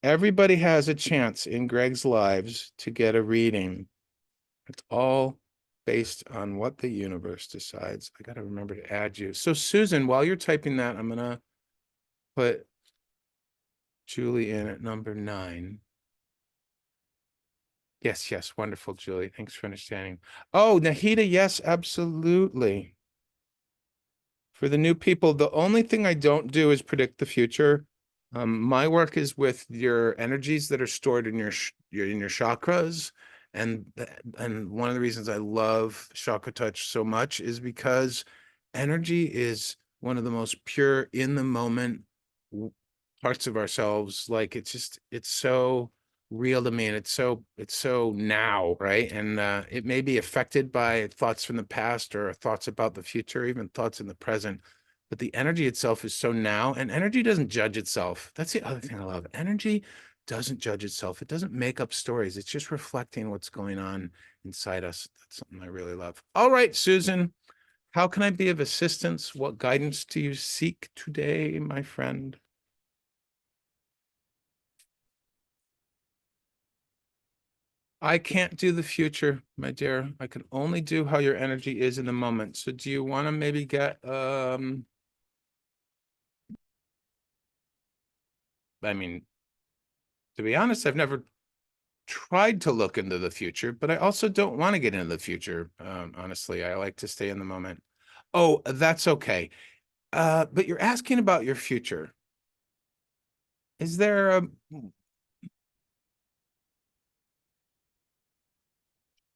Everybody has a chance in Greg's lives to get a reading. It's all based on what the universe decides. I got to remember to add you. So, Susan, while you're typing that, I'm going to put Julie in at number 9. Yes, yes. Wonderful, Julie. Thanks for understanding. Oh, Nahida, yes, absolutely. For the new people, the only thing I don't do is predict the future. My work is with your energies that are stored in your chakras, and one of the reasons I love ChakraTouch so much is because energy is one of the most pure in the moment parts of ourselves. Like it's so real to me, and it's so now, right? And it may be affected by thoughts from the past or thoughts about the future, even thoughts in the present, but the energy itself is so now, and energy doesn't judge itself. That's the other thing I love. Energy doesn't judge itself. It doesn't make up stories. It's just reflecting what's going on inside us. That's something I really love. All right, Susan, how can I be of assistance? What guidance do you seek today, my friend? I can't do the future, my dear. I can only do how your energy is in the moment. So do you want to maybe get I mean, to be honest, I've never tried to look into the future, but I also don't want to get into the future. Honestly, I like to stay in the moment. Oh, that's okay. But you're asking about your future. Is there a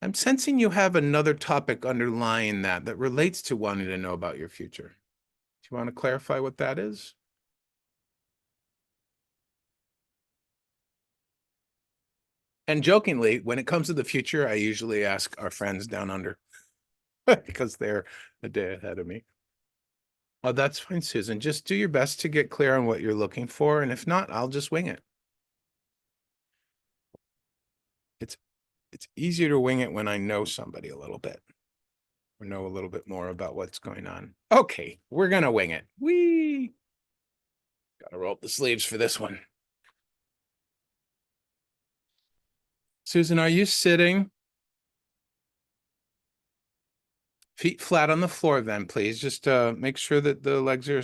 I'm sensing you have another topic underlying that relates to wanting to know about your future. Do you want to clarify what that is? And jokingly, when it comes to the future, I usually ask our friends down under because they're a day ahead of me. Oh, that's fine, Susan. Just do your best to get clear on what you're looking for. And if not, I'll just wing it. It's it's easier to wing it when I know somebody a little bit or know a little bit more about what's going on. Okay, we're gonna wing it. We gotta roll up the sleeves for this one. Susan, are you sitting? Feet flat on the floor then, please. Just make sure that the legs are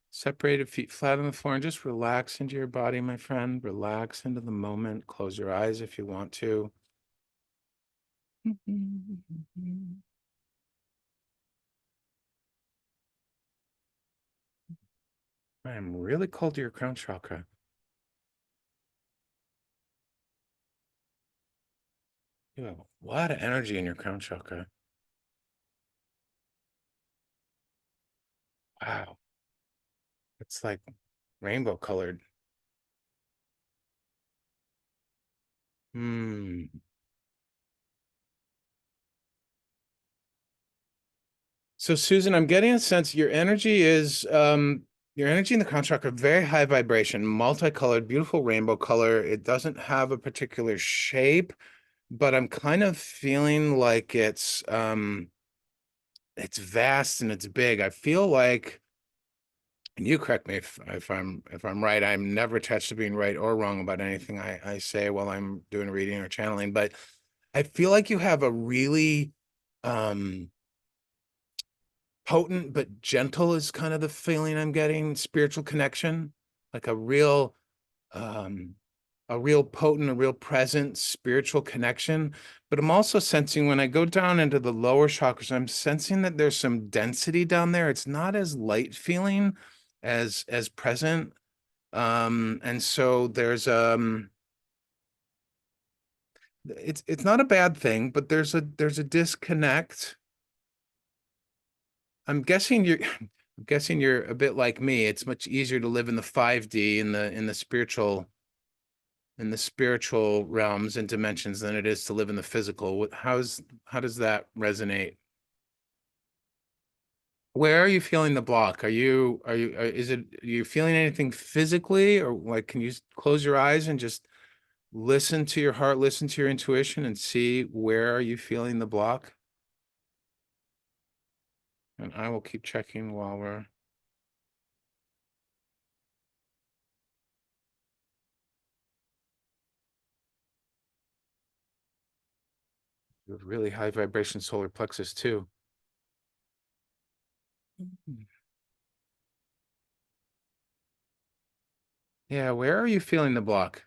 separated, feet flat on the floor, and just relax into your body, my friend. Relax into the moment. Close your eyes if you want to. I am really cold to your crown chakra. You have a lot of energy in your crown chakra. Wow. It's like rainbow colored. Hmm. So Susan, I'm getting a sense your energy in the crown chakra, very high vibration, multicolored, beautiful rainbow color. It doesn't have a particular shape, but I'm kind of feeling like it's vast and it's big. I feel like, and you correct me if I'm right. I'm never attached to being right or wrong about anything I say while I'm doing a reading or channeling, but I feel like you have a really um potent but gentle is kind of the feeling I'm getting, spiritual connection, like um a real potent, a real present spiritual connection. But I'm also sensing when I go down into the lower chakras, I'm sensing that there's some density down there. It's not as light feeling as present. And so it's not a bad thing, but there's a disconnect. I'm guessing you're I'm guessing you're a bit like me. It's much easier to live in the 5D in the spiritual realms and dimensions than it is to live in the physical. How does that resonate? Where are you feeling the block? Are you feeling anything physically, or like, can you close your eyes and just listen to your heart, listen to your intuition and see where are you feeling the block? And I will keep checking while we're with really high vibration solar plexus too. Yeah, where are you feeling the block?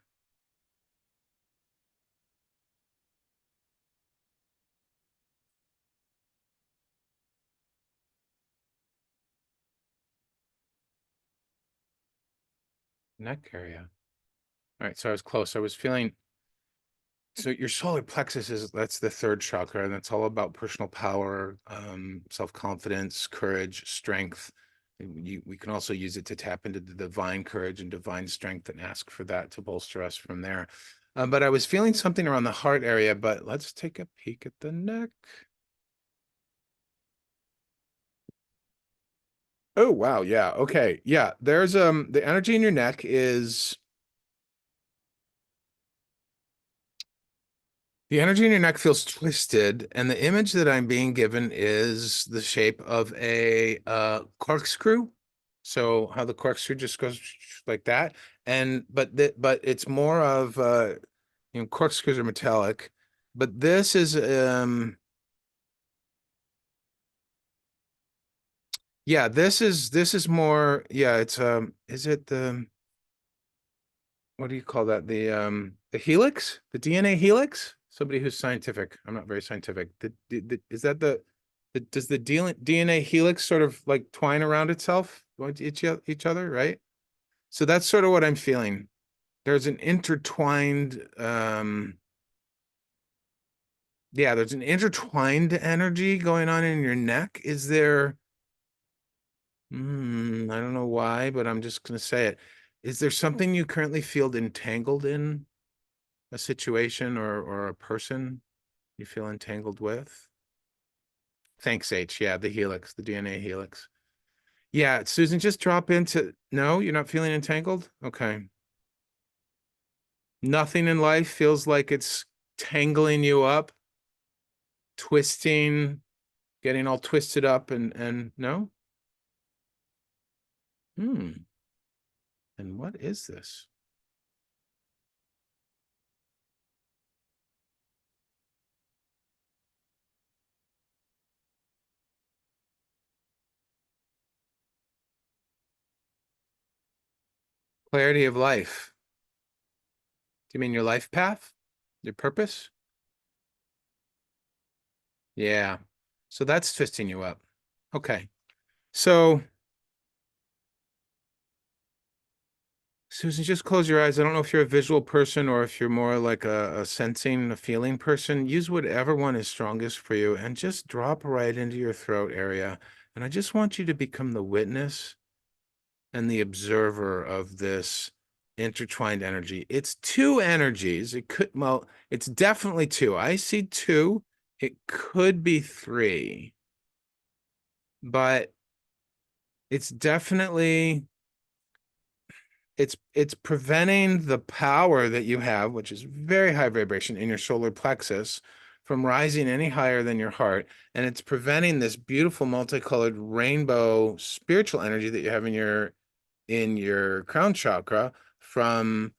Neck area. All right, so I was close. I was feeling, so your solar plexus that's the third chakra, and that's all about personal power, self-confidence, courage, strength. We can also use it to tap into the divine courage and divine strength and ask for that to bolster us from there. But I was feeling something around the heart area, but let's take a peek at the neck. Oh, wow. Yeah. Okay. Yeah. There's the energy in your neck is the energy in your neck feels twisted, and the image that I'm being given is the shape of a corkscrew. So how the corkscrew just goes like that, and but it's more of corkscrews are metallic, but this is more, yeah, it's is it the, what do you call that? The helix, the DNA helix? Somebody who's scientific. I'm not very scientific. Is that does the DNA helix sort of like twine around itself, each other, right? So that's sort of what I'm feeling. There's an intertwined, yeah, there's an intertwined energy going on in your neck. Is there, I don't know why, but I'm just gonna say it. Is there something you currently feel entangled in? A situation or a person you feel entangled with? Thanks, H. Yeah, the helix, the DNA helix. Yeah, Susan, just drop into, no, you're not feeling entangled? Okay. Nothing in life feels like it's tangling you up, twisting, getting all twisted up and no? Hmm. And what is this? Clarity of life. Do you mean your life path? Your purpose? Yeah. So that's twisting you up. Okay. So Susan, just close your eyes. I don't know if you're a visual person or if you're more like a sensing, a feeling person. Use whatever one is strongest for you and just drop right into your throat area. And I just want you to become the witness and the observer of this intertwined energy. It's two energies. Well, it's definitely two. I see two. It could be three, but it's definitely it's preventing the power that you have, which is very high vibration in your solar plexus, from rising any higher than your heart, and it's preventing this beautiful multicolored rainbow spiritual energy that you have in your crown chakra from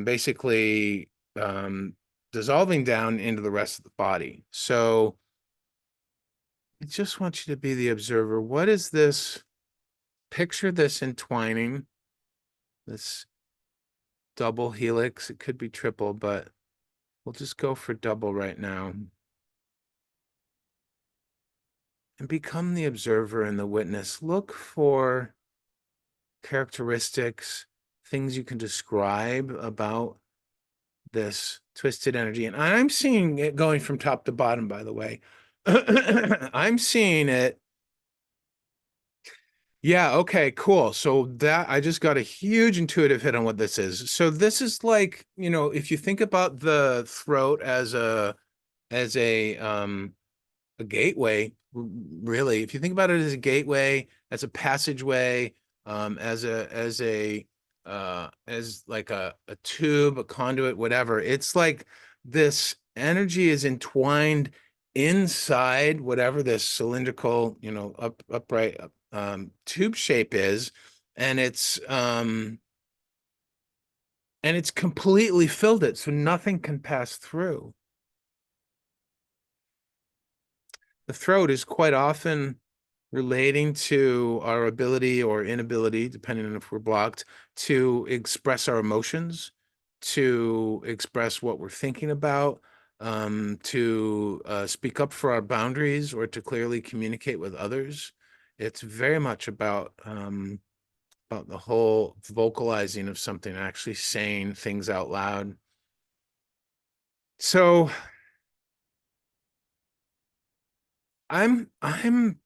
basically dissolving down into the rest of the body. So I just want you to be the observer. What is this? Picture this entwining, this double helix. It could be triple, but we'll just go for double right now. And become the observer and the witness. Look for characteristics, things you can describe about this twisted energy. And I'm seeing it going from top to bottom, by the way. I'm seeing it Yeah, okay, cool. So that I just got a huge intuitive hit on what this is. So this is like, if you think about the throat as a gateway, really. If you think about it as a gateway, as a passageway, as like a tube, a conduit, whatever. It's like this energy is entwined inside whatever this cylindrical, upright tube shape is, and it's completely filled it, so nothing can pass through. The throat is quite often relating to our ability or inability, depending on if we're blocked, to express our emotions, to express what we're thinking about, to speak up for our boundaries, or to clearly communicate with others. It's very much about the whole vocalizing of something, actually saying things out loud. So I'm I'm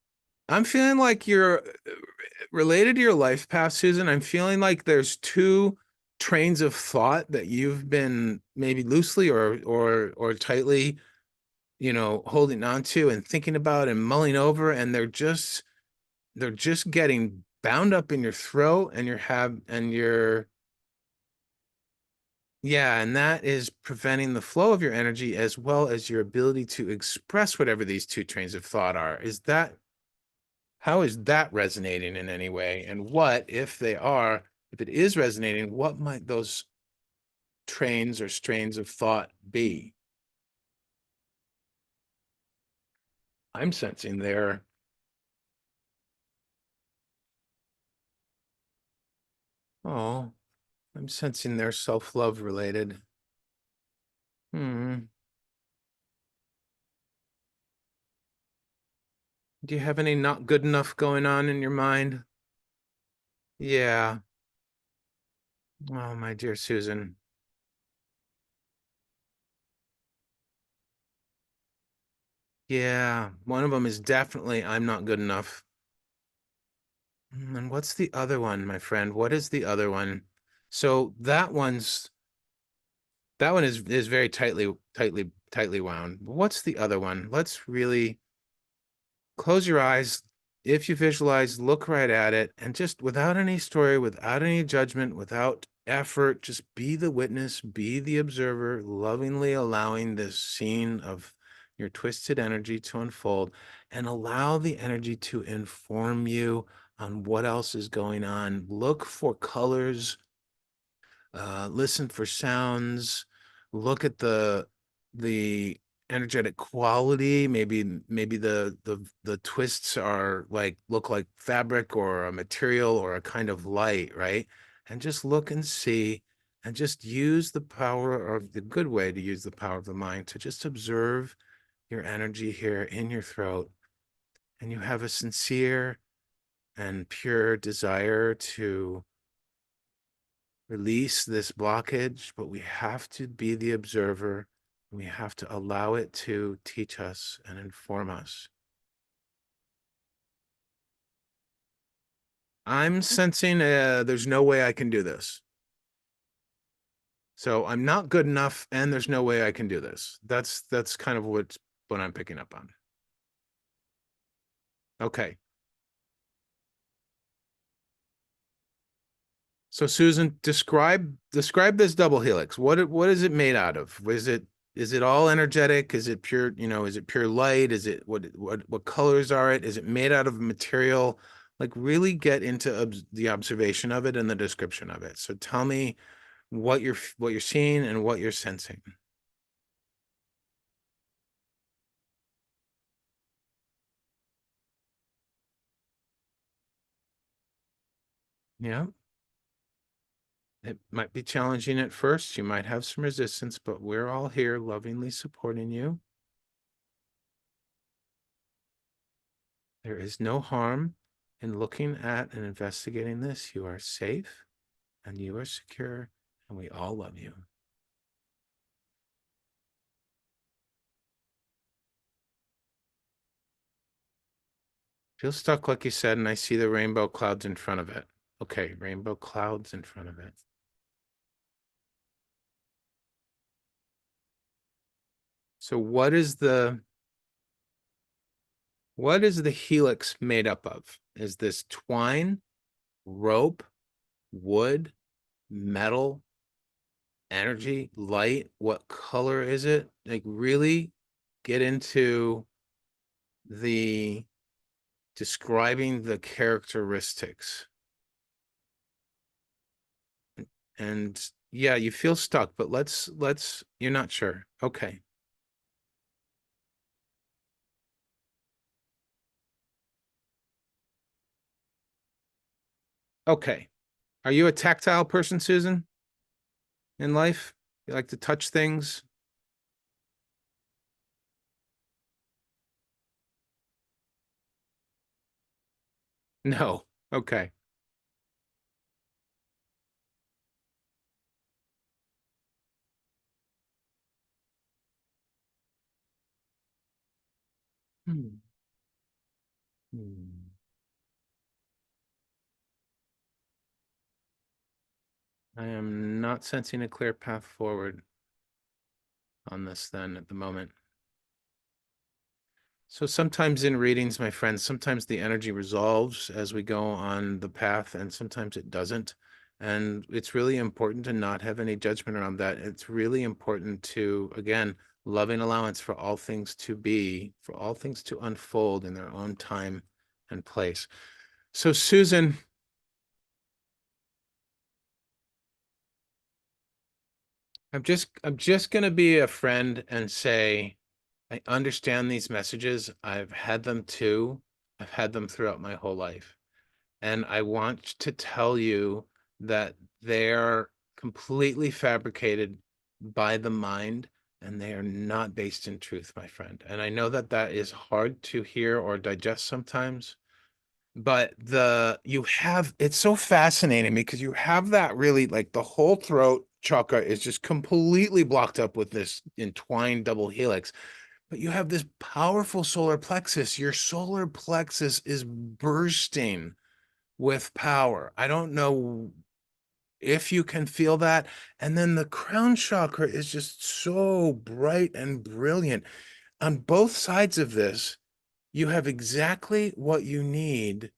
feeling like you're related to your life path, Susan. I'm feeling like there's two trains of thought that you've been maybe loosely or tightly, holding on to and thinking about and mulling over, and they're just getting bound up in your throat, and you're yeah, and that is preventing the flow of your energy as well as your ability to express whatever these two trains of thought are. How is that resonating in any way? And what, if it is resonating, what might those trains or strains of thought be? I'm sensing oh, I'm sensing they're self-love related. Hmm. Do you have any not good enough going on in your mind? Yeah. Oh, my dear Susan. Yeah. One of them is definitely I'm not good enough. And what's the other one, my friend? What is the other one? So that one is very tightly wound. But what's the other one? Let's really close your eyes. If you visualize, look right at it, and just without any story, without any judgment, without effort, just be the witness, be the observer, lovingly allowing this scene of your twisted energy to unfold, and allow the energy to inform you on what else is going on. Look for colors, listen for sounds, look at the energetic quality. Maybe the twists are like look like fabric or a material or a kind of light, right? And just look and see, and just use the power, of the good way to use the power of the mind to just observe your energy here in your throat. And you have a sincere and pure desire to release this blockage, but we have to be the observer. We have to allow it to teach us and inform us. I'm sensing there's no way I can do this. So I'm not good enough, and there's no way I can do this. That's kind of what I'm picking up on. Okay. So Susan, describe this double helix. What is it made out of? Is it all energetic? Is it pure, is it pure light? Is it what colors are it? Is it made out of material? Like really get into the observation of it and the description of it. So tell me what you're seeing and what you're sensing. Yeah. It might be challenging at first. You might have some resistance, but we're all here lovingly supporting you. There is no harm in looking at and investigating this. You are safe and you are secure, and we all love you. Feel stuck, like you said, and I see the rainbow clouds in front of it. Okay, rainbow clouds in front of it. So what is the helix made up of? Is this twine, rope, wood, metal, energy, light? What color is it? Like really get into the describing the characteristics. And yeah, you feel stuck, but you're not sure. Okay. Okay. Are you a tactile person, Susan, in life? You like to touch things? No. Okay. Hmm. Hmm. I am not sensing a clear path forward on this then at the moment. So sometimes in readings, my friends, sometimes the energy resolves as we go on the path, and sometimes it doesn't. And it's really important to not have any judgment around that. It's really important to, again, loving allowance for all things to be, for all things to unfold in their own time and place. So, Susan, I'm just gonna be a friend and say, I understand these messages. I've had them too. I've had them throughout my whole life. And I want to tell you that they're completely fabricated by the mind and they are not based in truth, my friend. And I know that that is hard to hear or digest sometimes, but you have, it's so fascinating because you have that really like the whole throat chakra is just completely blocked up with this entwined double helix, but you have this powerful solar plexus. Your solar plexus is bursting with power. I don't know if you can feel that. And then the crown chakra is just so bright and brilliant. On both sides of this, you have exactly what you need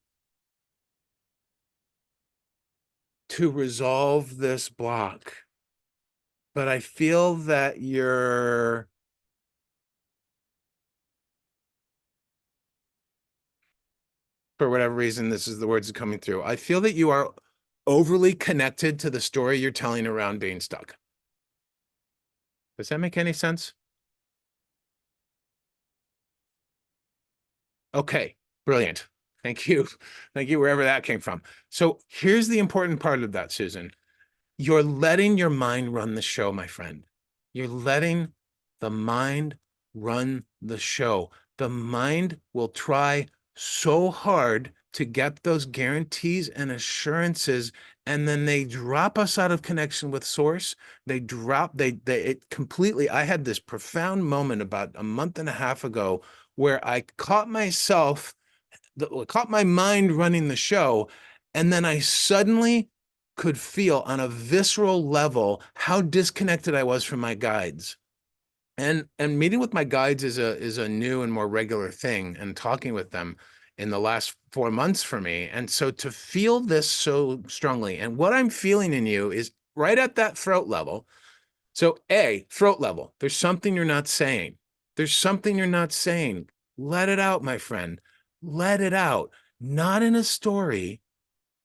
to resolve this block. But I feel that for whatever reason, this is the words coming through. I feel that you are overly connected to the story you're telling around being stuck. Does that make any sense? Okay, brilliant. Thank you. Thank you, wherever that came from. So here's the important part of that, Susan. You're letting your mind run the show, my friend. You're letting the mind run the show. The mind will try so hard to get those guarantees and assurances, and then they drop us out of connection with source. They it completely. I had this profound moment about a month and a half ago where I caught myself caught my mind running the show. And then I suddenly could feel on a visceral level how disconnected I was from my guides. And meeting with my guides is a new and more regular thing, and talking with them in the last 4 months for me. And so to feel this so strongly, and what I'm feeling in you is right at that throat level. So, throat level, there's something you're not saying. There's something you're not saying. Let it out, my friend. Let it out. Not in a story,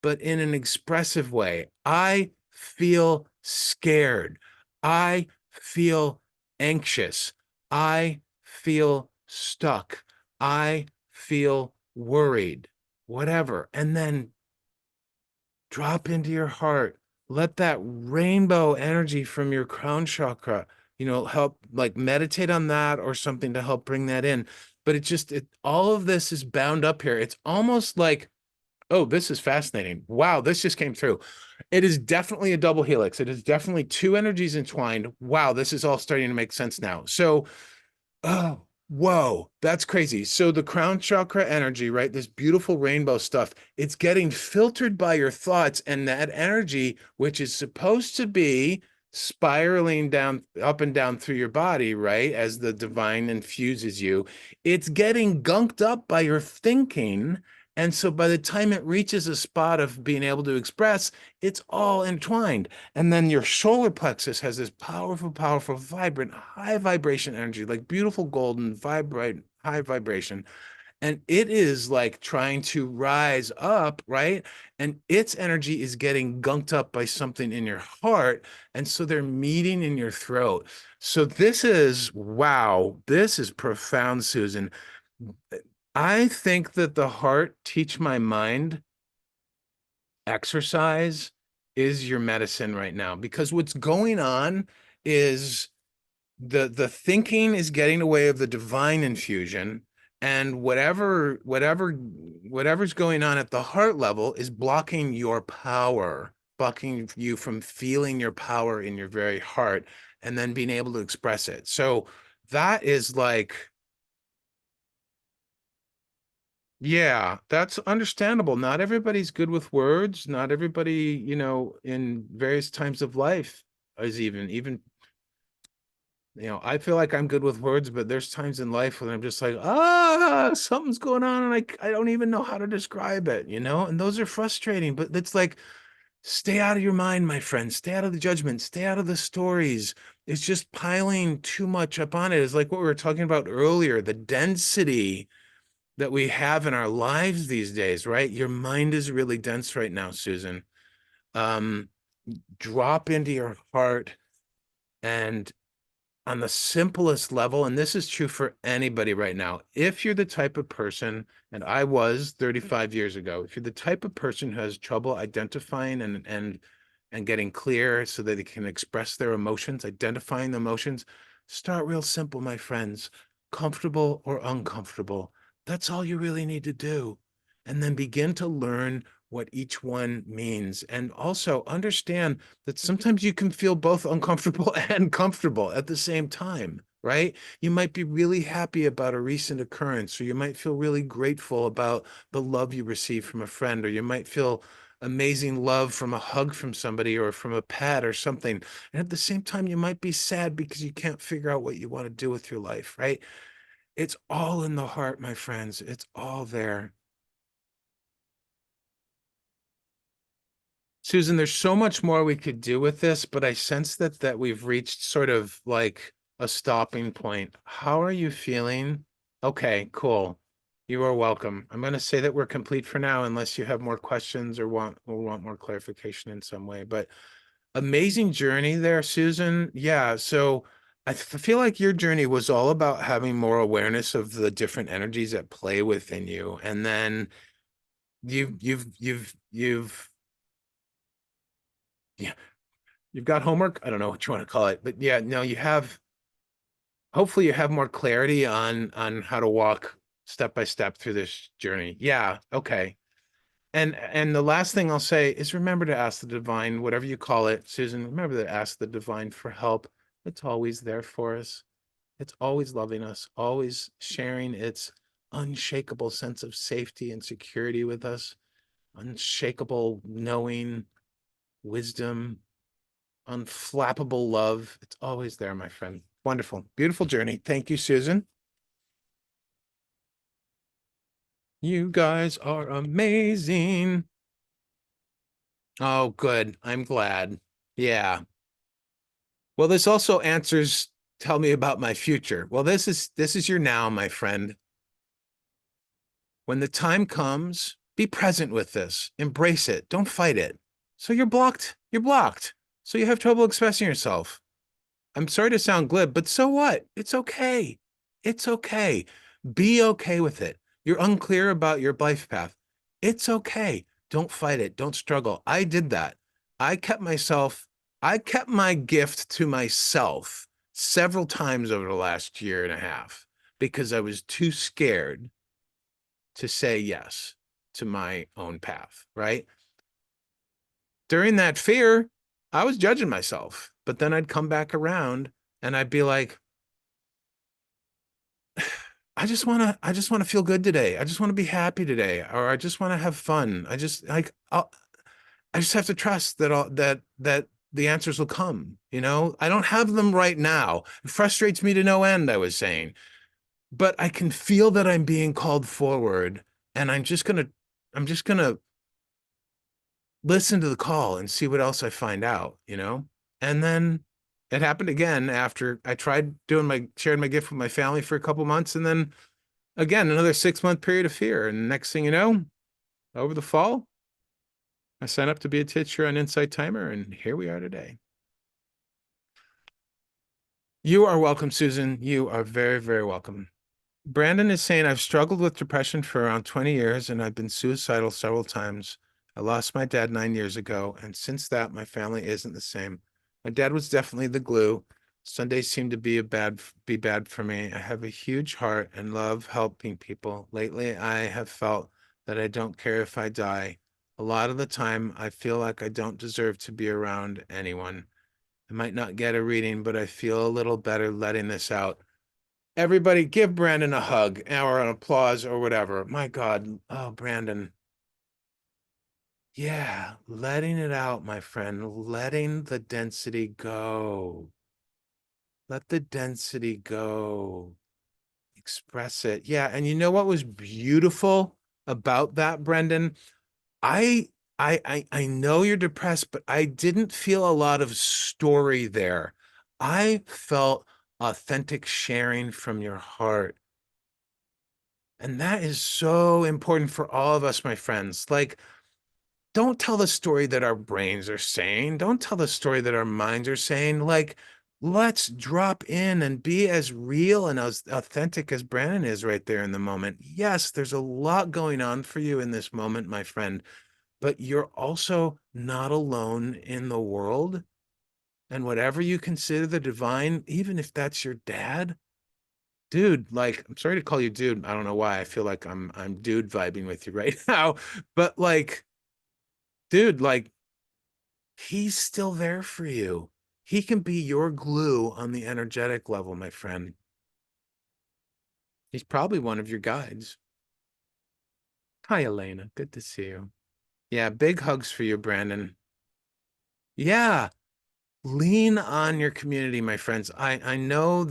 but in an expressive way. I feel scared. I feel anxious. I feel stuck. I feel worried. Whatever. And then drop into your heart. Let that rainbow energy from your crown chakra, help like meditate on that or something to help bring that in. But all of this is bound up here. It's almost like, oh, this is fascinating. Wow, this just came through. It is definitely a double helix. It is definitely two energies entwined. Wow, this is all starting to make sense now. So, oh, Whoa, that's crazy. So the crown chakra energy, right? This beautiful rainbow stuff, it's getting filtered by your thoughts, and that energy, which is supposed to be spiraling down, up and down through your body, right? As the divine infuses you, it's getting gunked up by your thinking. And so by the time it reaches a spot of being able to express, it's all entwined. And then your solar plexus has this powerful, powerful, vibrant, high vibration energy, like beautiful golden, vibrate, high vibration. And it is like trying to rise up, right? And its energy is getting gunked up by something in your heart. And so they're meeting in your throat. So this is, wow, this is profound, Susan. I think that the heart teach my mind exercise is your medicine right now, because what's going on is the thinking is getting away of the divine infusion, and whatever's going on at the heart level is blocking your power, blocking you from feeling your power in your very heart and then being able to express it. So that is like, yeah, that's understandable. Not everybody's good with words. Not everybody, in various times of life is even, I feel like I'm good with words, but there's times in life when I'm just like, something's going on and I don't even know how to describe it. And those are frustrating, but it's like, stay out of your mind, my friend. Stay out of the judgment. Stay out of the stories. It's just piling too much up on it. It's like what we were talking about earlier, the density that we have in our lives these days, right? Your mind is really dense right now, Susan. Um, Drop into your heart, and on the simplest level, and this is true for anybody right now, if you're the type of person, and I was 35 years ago, if you're the type of person who has trouble identifying and getting clear so that they can express their emotions, identifying the emotions, start real simple, my friends. Comfortable or uncomfortable. That's all you really need to do. And then begin to learn what each one means. And also understand that sometimes you can feel both uncomfortable and comfortable at the same time, right? You might be really happy about a recent occurrence, or you might feel really grateful about the love you received from a friend, or you might feel amazing love from a hug from somebody or from a pet or something. And at the same time, you might be sad because you can't figure out what you want to do with your life, right? It's all in the heart, my friends. It's all there. Susan, there's so much more we could do with this, but I sense that we've reached sort of like a stopping point. How are you feeling? Okay, cool. You are welcome. I'm going to say that we're complete for now, unless you have more questions or want more clarification in some way. But amazing journey there, Susan. Yeah, so I feel like your journey was all about having more awareness of the different energies at play within you, and then you've yeah, you've got homework. I don't know what you want to call it, but yeah, no, you have, hopefully you have more clarity on how to walk step by step through this journey. Yeah, okay. And the last thing I'll say is, remember to ask the divine, whatever you call it, Susan, remember to ask the divine for help. It's always there for us. It's always loving us, always sharing its unshakable sense of safety and security with us, unshakable knowing, wisdom, unflappable love. It's always there, my friend. Wonderful. Beautiful journey. Thank you, Susan. You guys are amazing. Oh, good. I'm glad. Yeah. Well, this also answers, tell me about my future. Well, this is your now, my friend. When the time comes, be present with this. Embrace it. Don't fight it. So you're blocked. You're blocked. So you have trouble expressing yourself. I'm sorry to sound glib, but so what? It's okay. It's okay. Be okay with it. You're unclear about your life path. It's okay. Don't fight it. Don't struggle. I did that. I kept myself, I kept my gift to myself several times over the last year and a half because I was too scared to say yes to my own path, right? During that fear, I was judging myself, but then I'd come back around and I'd be like, I just want to feel good today. I just want to be happy today, or I just want to have fun. I just like I just have to trust that that the answers will come, you know? I don't have them right now. It frustrates me to no end, I was saying. But I can feel that I'm being called forward, and I'm just gonna listen to the call and see what else I find out, you know? And then it happened again after I tried doing sharing my gift with my family for a couple months, and then again, another 6 month period of fear. And next thing you know, over the fall, I signed up to be a teacher on Insight Timer, and here we are today. You are welcome, Susan. You are very, very welcome. Brandon is saying, I've struggled with depression for around 20 years and I've been suicidal several times. I lost my dad 9 years ago, and since that, my family isn't the same. My dad was definitely the glue. Sundays seem to be bad for me. I have a huge heart and love helping people. Lately, I have felt that I don't care if I die. A lot of the time, I feel like I don't deserve to be around anyone. I might not get a reading, but I feel a little better letting this out. Everybody give Brandon a hug or an applause or whatever. My God. Oh, Brandon. Yeah, letting it out, my friend. Letting the density go. Let the density go. Express it. Yeah, and you know what was beautiful about that, Brendan? I I know you're depressed, but I didn't feel a lot of story there. I felt authentic sharing from your heart. And that is so important for all of us, my friends. Like, don't tell the story that our brains are saying. Don't tell the story that our minds are saying. Like, let's drop in and be as real and as authentic as Brandon is right there in the moment. Yes, there's a lot going on for you in this moment, my friend, but you're also not alone in the world. And whatever you consider the divine, even if that's your dad, dude, like, I'm sorry to call you dude. I don't know why. I feel like I'm dude vibing with you right now. But like, dude, like, he's still there for you. He can be your glue on the energetic level, my friend. He's probably one of your guides. Hi, Elena. Good to see you. Yeah, big hugs for you, Brandon. Yeah, lean on your community, my friends. I know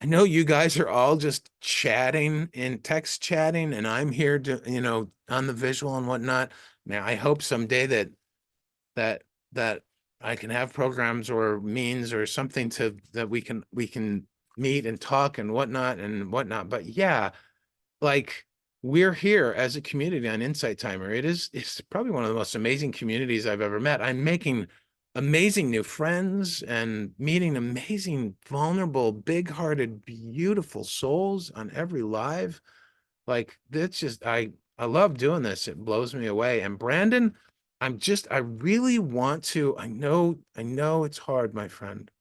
you guys are all just chatting in text chatting, and I'm here to, on the visual and whatnot. Man, I hope someday that that I can have programs or means or something to that we can meet and talk and whatnot. But yeah, like, we're here as a community on Insight Timer. It's probably one of the most amazing communities I've ever met. I'm making amazing new friends and meeting amazing, vulnerable, big-hearted, beautiful souls on every live. Like, that's just I love doing this. It blows me away. And Brandon, I really want to. I know it's hard, my friend,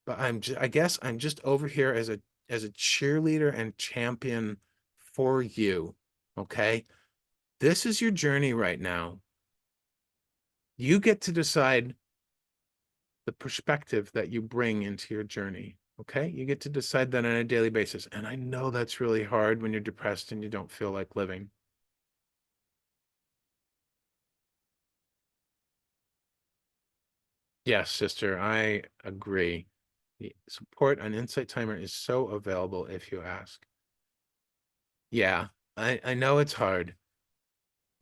but I guess I'm just over here as a cheerleader and champion for you. Okay? This is your journey right now. You get to decide the perspective that you bring into your journey. Okay? You get to decide that on a daily basis. And I know that's really hard when you're depressed and you don't feel like living. Yes, sister, I agree. The support on Insight Timer is so available if you ask. Yeah, I know it's hard.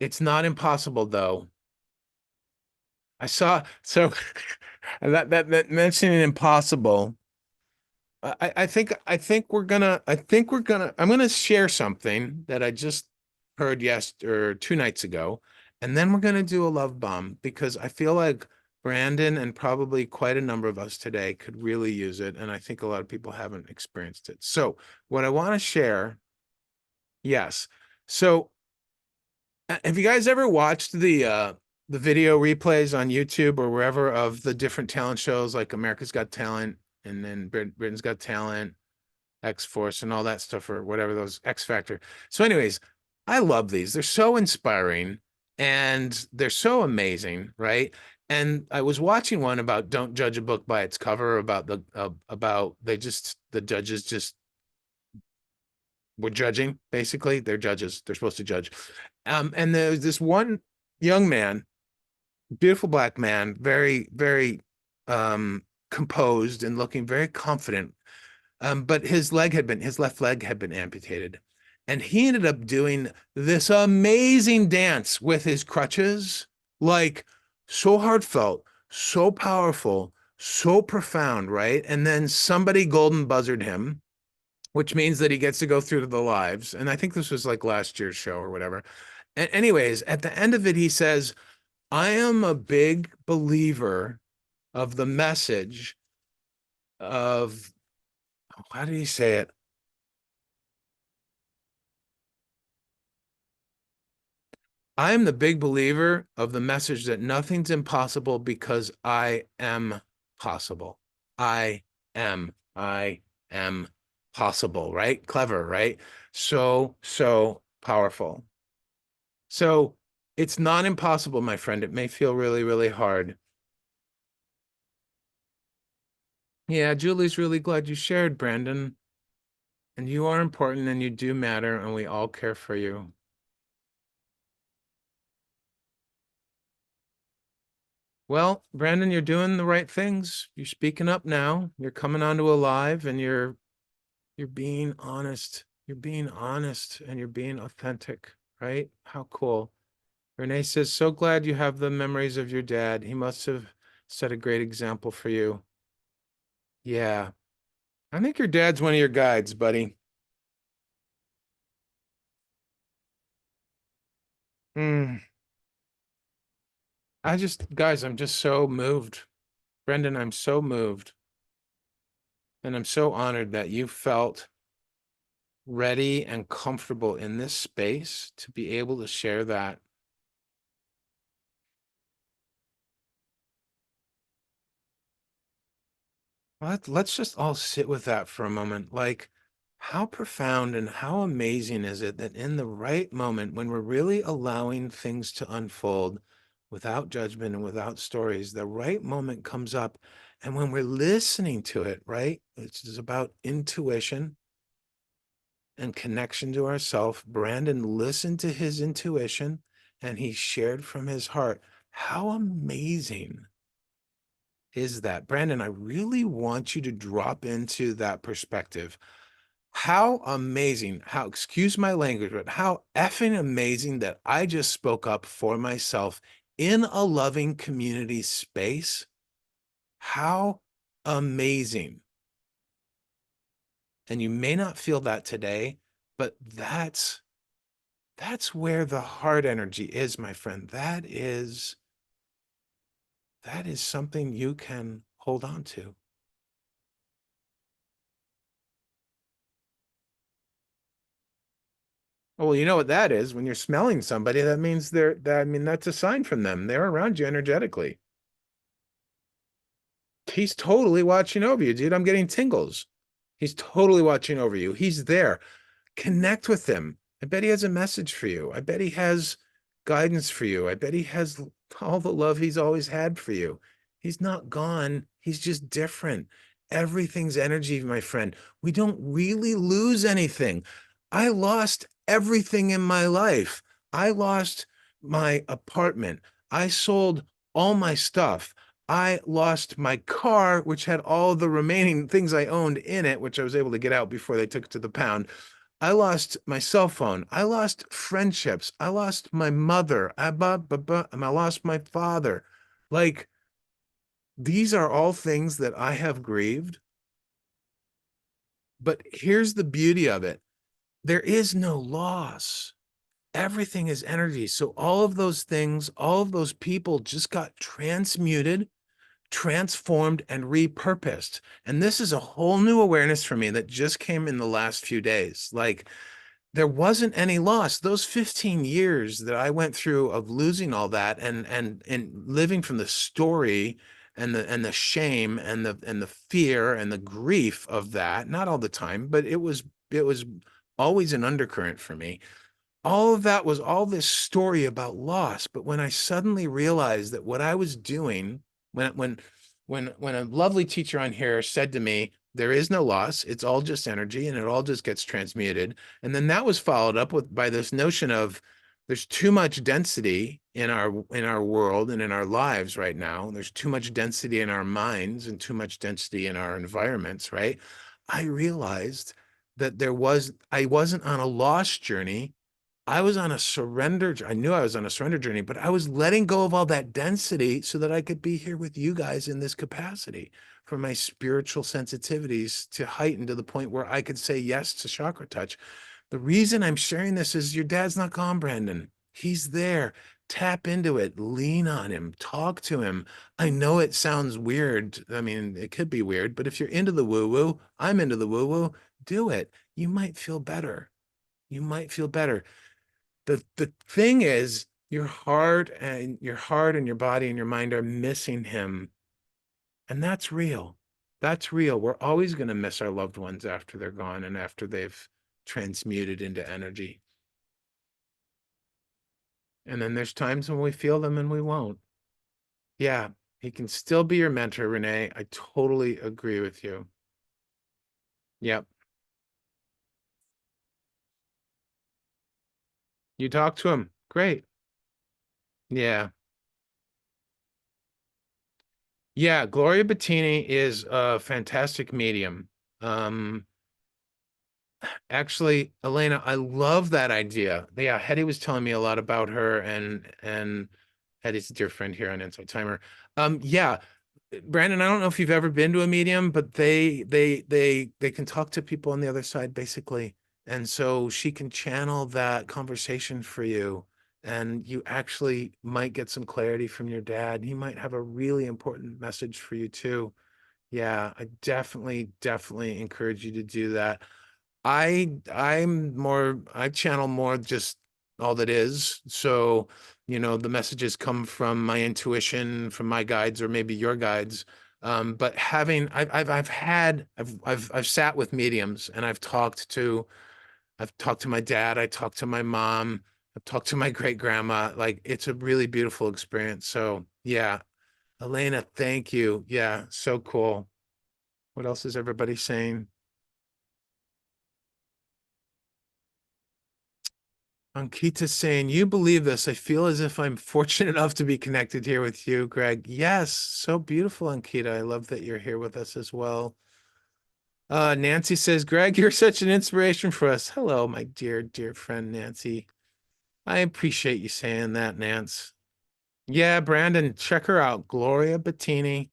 It's not impossible though. I saw so that mentioning impossible. I think I'm gonna share something that I just heard or 2 nights ago, and then we're gonna do a love bomb because I feel like Brandon and probably quite a number of us today could really use it, and I think a lot of people haven't experienced it. So what I want to share, yes. So have you guys ever watched the video replays on YouTube or wherever of the different talent shows like America's Got Talent and then Britain's Got Talent, X Force, and all that stuff, or whatever, those X Factor? So, anyways, I love these. They're so inspiring and they're so amazing, right? And I was watching one about don't judge a book by its cover, about the judges just we're judging, basically. They're judges. They're supposed to judge. And there's this one young man, beautiful black man, very, very composed and looking very confident. But his left leg had been amputated. And he ended up doing this amazing dance with his crutches, like so heartfelt, so powerful, so profound, right? And then somebody golden buzzed him, which means that he gets to go through to the lives. And I think this was like last year's show or whatever. And anyways, at the end of it, he says, I am a big believer of the message of, how did he say it? I am the big believer of the message that nothing's impossible because I am possible. I am possible, right? Clever, right? So, so powerful. So it's not impossible, my friend. It may feel really, really hard. Yeah, Julie's really glad you shared, Brandon. And you are important and you do matter, and we all care for you. Well, Brandon, you're doing the right things. You're speaking up now. You're coming onto a live and you're being honest. You're being honest and you're being authentic, right? How cool. Renee says, so glad you have the memories of your dad. He must have set a great example for you. Yeah. I think your dad's one of your guides, buddy. Mm. Guys, I'm just so moved. Brendan, I'm so moved. And I'm so honored that you felt ready and comfortable in this space to be able to share that. Let's just all sit with that for a moment. Like, how profound and how amazing is it that in the right moment, when we're really allowing things to unfold without judgment and without stories, the right moment comes up. And when we're listening to it, right, it's about intuition and connection to ourself. Brandon listened to his intuition and he shared from his heart. How amazing is that? Brandon, I really want you to drop into that perspective. How amazing, how, excuse my language, but how effing amazing that I just spoke up for myself in a loving community space. How amazing. And you may not feel that today, but that's where the heart energy is, my friend. That is something you can hold on to. Well, you know what that is. When you're smelling somebody, that means I mean, that's a sign from them. They're around you energetically. He's totally watching over you, dude. I'm getting tingles. He's totally watching over you. He's there. Connect with him. I bet he has a message for you. I bet he has guidance for you. I bet he has all the love he's always had for you. He's not gone. He's just different. Everything's energy, my friend. We don't really lose anything. I lost everything in my life. I lost my apartment. I sold all my stuff. I lost my car, which had all the remaining things I owned in it, which I was able to get out before they took it to the pound. I lost my cell phone. I lost friendships. I lost my mother. I lost my father. Like, these are all things that I have grieved. But here's the beauty of it. There is no loss. Everything is energy. So all of those things, all of those people just got transmuted, transformed, and repurposed. And this is a whole new awareness for me that just came in the last few days. Like, there wasn't any loss. Those 15 years that I went through of losing all that and living from the story and the shame and the fear and the grief of that, not all the time, but it was always an undercurrent for me. All of that was all this story about loss. But when I suddenly realized that what I was doing, when when a lovely teacher on here said to me, There is no loss. It's all just energy and it all just gets transmuted. And then that was followed up with by this notion of there's too much density in our world and in our lives right now. There's too much density in our minds and too much density in our environments, right? I realized that I wasn't on a lost journey. I was on a surrender. I knew I was on a surrender journey, but I was letting go of all that density so that I could be here with you guys in this capacity for my spiritual sensitivities to heighten to the point where I could say yes to ChakraTouch. The reason I'm sharing this is your dad's not gone, Brandon. He's there. Tap into it, lean on him, talk to him. I know it sounds weird. I mean, it could be weird, but if you're into the woo woo, I'm into the woo woo, do it. You might feel better. You might feel better. The thing is, your heart and your body and your mind are missing him. And that's real. That's real. We're always going to miss our loved ones after they're gone and after they've transmuted into energy. And then there's times when we feel them and we won't. Yeah, he can still be your mentor, Renee. I totally agree with you. Yep. You talk to him. Great. Yeah. Yeah, Gloria Bettini is a fantastic medium. Um, Actually, Elena, I love that idea. Yeah, Hetty was telling me a lot about her and Hetty's a dear friend here on Inside Timer. Yeah, Brandon, I don't know if you've ever been to a medium, but they can talk to people on the other side basically. And so she can channel that conversation for you. And you actually might get some clarity from your dad. He might have a really important message for you too. Yeah, I definitely encourage you to do that. I channel more just all that is. So, the messages come from my intuition, from my guides, or maybe your guides. But I've sat with mediums and I've talked to my dad, I talked to my mom, I've talked to my great grandma. Like it's a really beautiful experience. So yeah, Elena, thank you. Yeah, so cool. What else is everybody saying? Ankita's saying, you believe this. I feel as if I'm fortunate enough to be connected here with you, Greg. Yes, so beautiful, Ankita. I love that you're here with us as well. Nancy says, Greg, you're such an inspiration for us. Hello, my dear friend, Nancy. I appreciate you saying that, Nance. Yeah, Brandon, check her out. Gloria Bettini.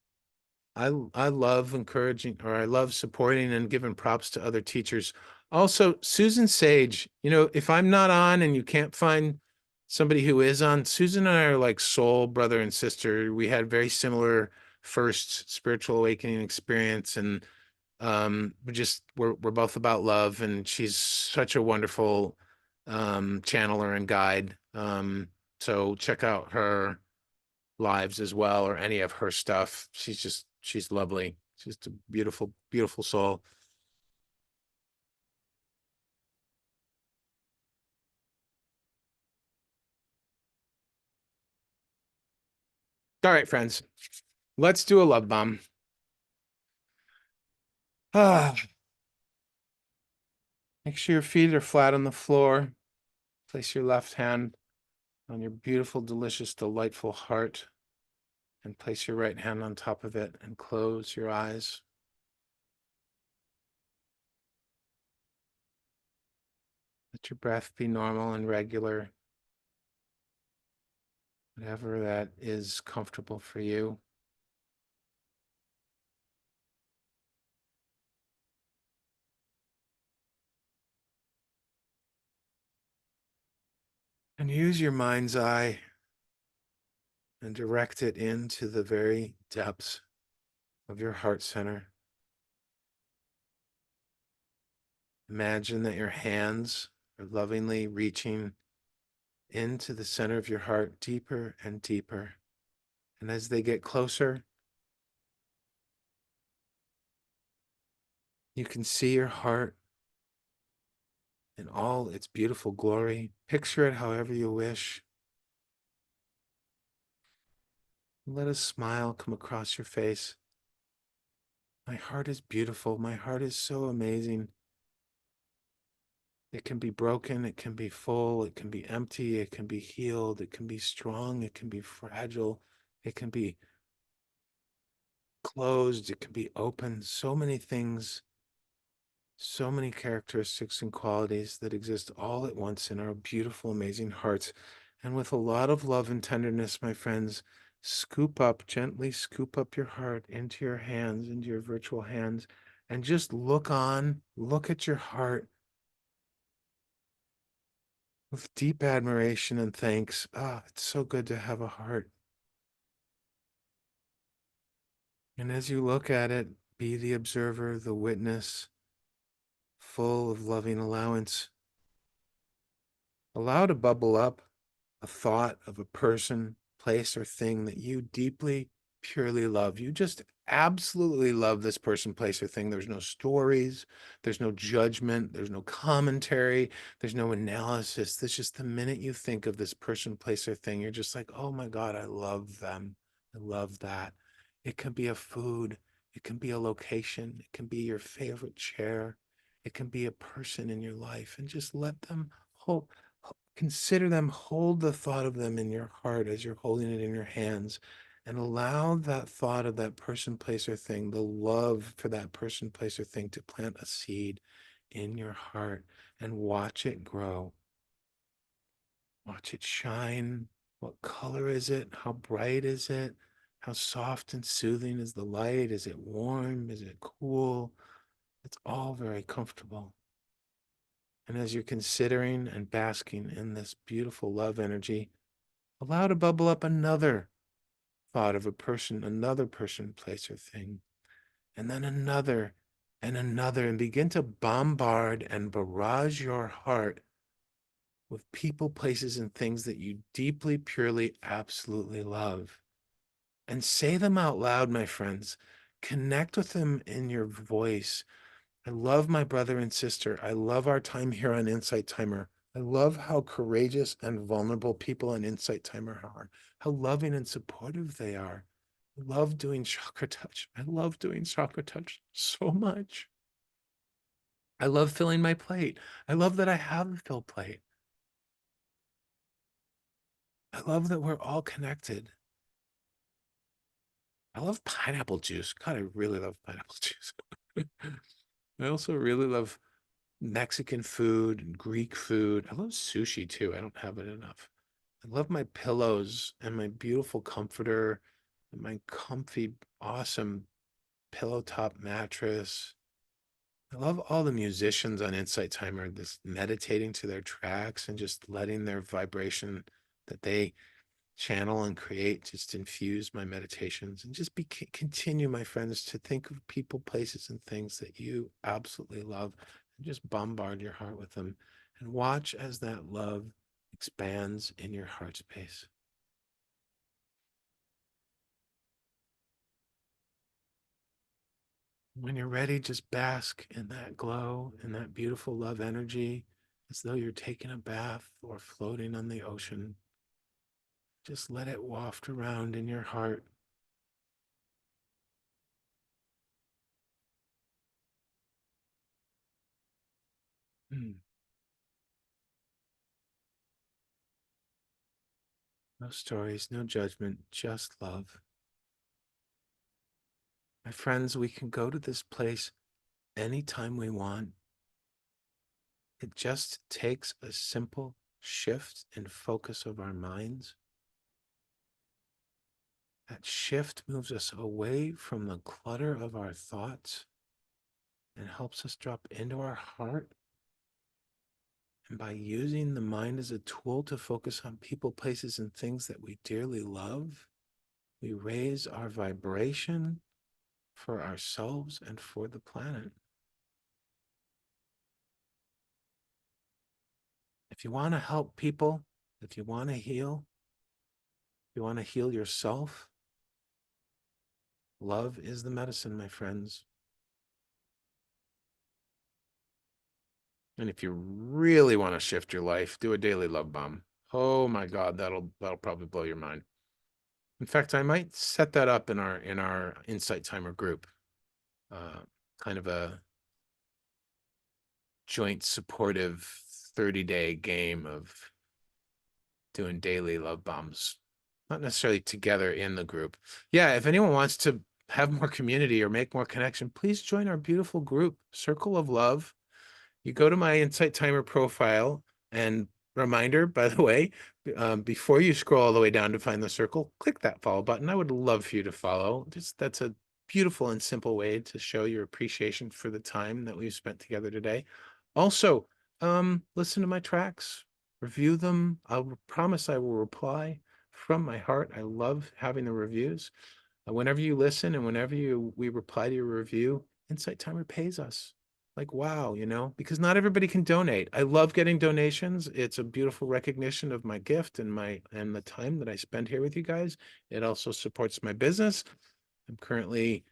I love encouraging or I love supporting and giving props to other teachers. Also, Susan Sage, if I'm not on and you can't find somebody who is on, Susan and I are like soul brother and sister. We had very similar first spiritual awakening experience and we're both about love and she's such a wonderful channeler and guide. So check out her lives as well or any of her stuff. She's lovely. She's a beautiful soul. All right, friends, let's do a love bomb. Ah, make sure your feet are flat on the floor. Place your left hand on your beautiful, delicious, delightful heart and place your right hand on top of it and close your eyes. Let your breath be normal and regular, whatever that is comfortable for you. And use your mind's eye and direct it into the very depths of your heart center. Imagine that your hands are lovingly reaching into the center of your heart deeper and deeper. And as they get closer, you can see your heart in all its beautiful glory. Picture it however you wish. Let a smile come across your face. My heart is beautiful. My heart is so amazing. It can be broken, it can be full, it can be empty, it can be healed, it can be strong, it can be fragile, it can be closed, it can be open. So many things, so many characteristics and qualities that exist all at once in our beautiful, amazing hearts. And with a lot of love and tenderness, my friends, gently scoop up your heart into your hands, into your virtual hands, and just look on, look at your heart with deep admiration and thanks. Ah, it's so good to have a heart. And as you look at it, be the observer, the witness, full of loving allowance. Allow to bubble up a thought of a person, place, or thing that you deeply, purely love. You just absolutely love this person, place, or thing. There's no stories, there's no judgment, there's no commentary, there's no analysis. That's just the minute you think of this person, place, or thing, you're just like, oh my God, I love them. I love that. It can be a food, it can be a location, it can be your favorite chair, it can be a person in your life, and just let them hold. Consider them, hold the thought of them in your heart as you're holding it in your hands, and allow that thought of that person, place, or thing, the love for that person, place, or thing to plant a seed in your heart and watch it grow. Watch it shine. What color is it? How bright is it? How soft and soothing is the light? Is it warm? Is it cool? It's all very comfortable. And as you're considering and basking in this beautiful love energy, allow to bubble up another thought of a person, another person, place, or thing, and then another and another, and begin to bombard and barrage your heart with people, places, and things that you deeply, purely, absolutely love. And say them out loud, my friends. Connect with them in your voice. I love my brother and sister. I love our time here on Insight Timer. I love how courageous and vulnerable people on Insight Timer are, how loving and supportive they are. I love doing ChakraTouch. I love doing ChakraTouch so much. I love filling my plate. I love that I have a fill plate. I love that we're all connected. I love pineapple juice. God, I really love pineapple juice. I also really love Mexican food and Greek food. I love sushi too. I don't have it enough. I love my pillows and my beautiful comforter and my comfy, awesome pillow top mattress. I love all the musicians on Insight Timer, this meditating to their tracks and just letting their vibration that they channel and create just infuse my meditations, and just continue, my friends, to think of people, places, and things that you absolutely love, and just bombard your heart with them, and watch as that love expands in your heart space. When you're ready, just bask in that glow and that beautiful love energy as though you're taking a bath or floating on the ocean. Just let it waft around in your heart. Mm. No stories, no judgment, just love. My friends, we can go to this place anytime we want. It just takes a simple shift in focus of our minds. That shift moves us away from the clutter of our thoughts and helps us drop into our heart. And by using the mind as a tool to focus on people, places, and things that we dearly love, we raise our vibration for ourselves and for the planet. If you want to help people, if you want to heal, if you want to heal yourself, love is the medicine, my friends. And if you really want to shift your life, do a daily love bomb. Oh my God, that'll probably blow your mind. In fact, I might set that up in our Insight Timer group. uh, kind of a joint supportive 30-day game of doing daily love bombs, not necessarily together in the group. Yeah, if anyone wants to have more community or make more connection, please join our beautiful group, Circle of Love. You go to my Insight Timer profile, and reminder, by the way, before you scroll all the way down to find the circle, click that follow button. I would love for you to follow. Just that's a beautiful and simple way to show your appreciation for the time that we've spent together today. Also, listen to my tracks, review them. I promise I will reply from my heart. I love having the reviews. Whenever you listen and whenever we reply to your review, Insight Timer pays us. Like, wow, because not everybody can donate. I love getting donations. It's a beautiful recognition of my gift and the time that I spend here with you guys. It also supports my business. I'm currently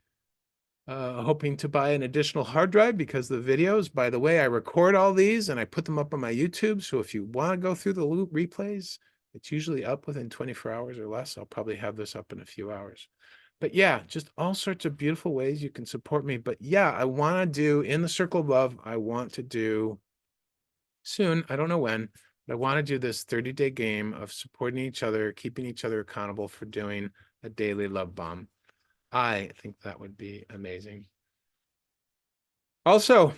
hoping to buy an additional hard drive because the videos, by the way, I record all these and I put them up on my YouTube. So if you want to go through the loop replays, it's usually up within 24 hours or less. I'll probably have this up in a few hours. But yeah, just all sorts of beautiful ways you can support me. But yeah, I want to do in the Circle of Love, I want to do soon, I don't know when, but I want to do this 30-day game of supporting each other, keeping each other accountable for doing a daily love bomb. I think that would be amazing. Also,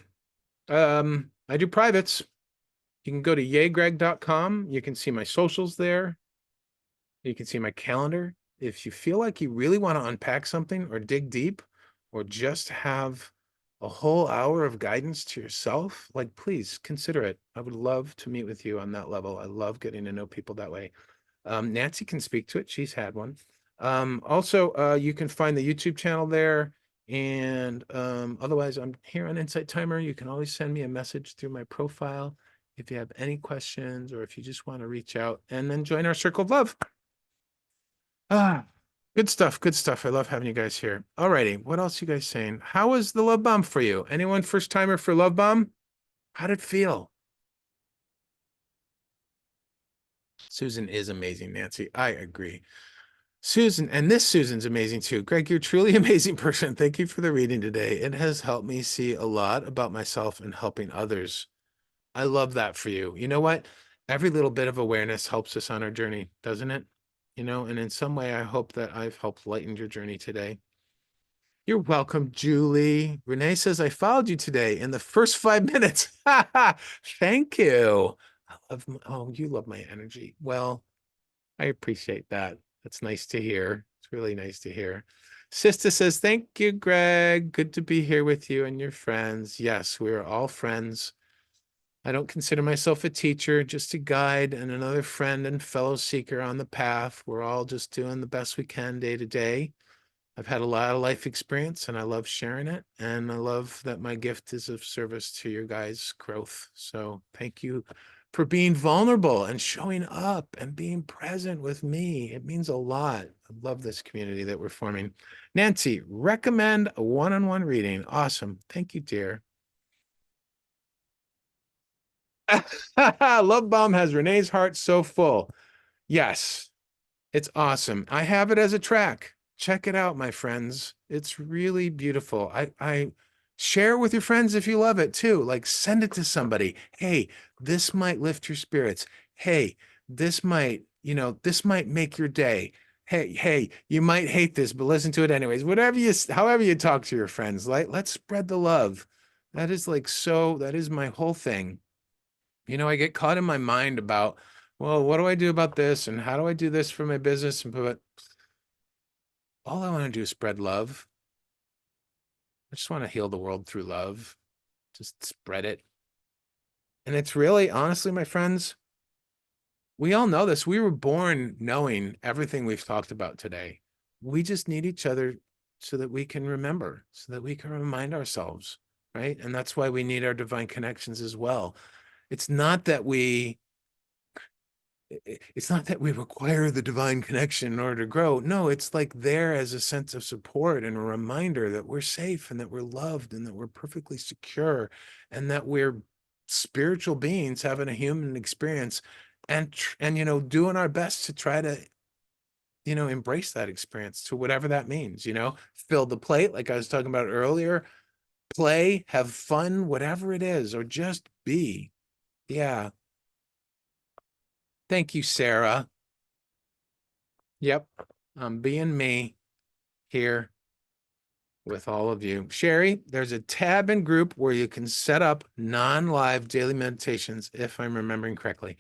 I do privates. You can go to yaygreg.com. You can see my socials there. You can see my calendar. If you feel like you really want to unpack something or dig deep or just have a whole hour of guidance to yourself, like, please consider it. I would love to meet with you on that level. I love getting to know people that way. Nancy can speak to it. She's had one. Also, you can find the YouTube channel there. And otherwise, I'm here on Insight Timer. You can always send me a message through my profile if you have any questions or if you just want to reach out, and then join our Circle of Love. Good stuff. Good stuff. I love having you guys here. All righty. What else you guys saying? How was the love bomb for you? Anyone first timer for love bomb? How did it feel? Susan is amazing, Nancy. I agree. Susan, and this Susan's amazing too. Greg, you're truly amazing person. Thank you for the reading today. It has helped me see a lot about myself and helping others. I love that for you. You know what? Every little bit of awareness helps us on our journey, doesn't it? And in some way, I hope that I've helped lighten your journey today. You're welcome, Julie. Renee says, I followed you today in the first 5 minutes. Thank you. You love my energy. Well, I appreciate that. That's nice to hear. It's really nice to hear. Sista says, thank you, Greg. Good to be here with you and your friends. Yes, we are all friends. I don't consider myself a teacher, just a guide and another friend and fellow seeker on the path. We're all just doing the best we can day to day. I've had a lot of life experience and I love sharing it. And I love that my gift is of service to your guys' growth. So thank you for being vulnerable and showing up and being present with me. It means a lot. I love this community that we're forming. Nancy, recommend a one-on-one reading. Awesome. Thank you, dear. Love Bomb has Renee's heart so full. Yes, it's awesome. I have it as a track. Check it out, my friends. It's really beautiful. I share with your friends if you love it too. Like, send it to somebody. Hey, this might lift your spirits. Hey, this might make your day. Hey, you might hate this, but listen to it anyways. However you talk to your friends, like, let's spread the love. That is my whole thing. I get caught in my mind about, well, what do I do about this? And how do I do this for my business? But all I want to do is spread love. I just want to heal the world through love. Just spread it. And it's really, honestly, my friends, we all know this. We were born knowing everything we've talked about today. We just need each other so that we can remember, so that we can remind ourselves, right? And that's why we need our divine connections as well. It's not that we require the divine connection in order to grow. No, it's like there as a sense of support and a reminder that we're safe and that we're loved and that we're perfectly secure and that we're spiritual beings having a human experience and doing our best to try to embrace that experience to whatever that means, fill the plate, like I was talking about earlier, play, have fun, whatever it is, or just be. Yeah. Thank you, Sarah. Yep. I'm being me here with all of you. Sherry, there's a tab and group where you can set up non-live daily meditations, if I'm remembering correctly.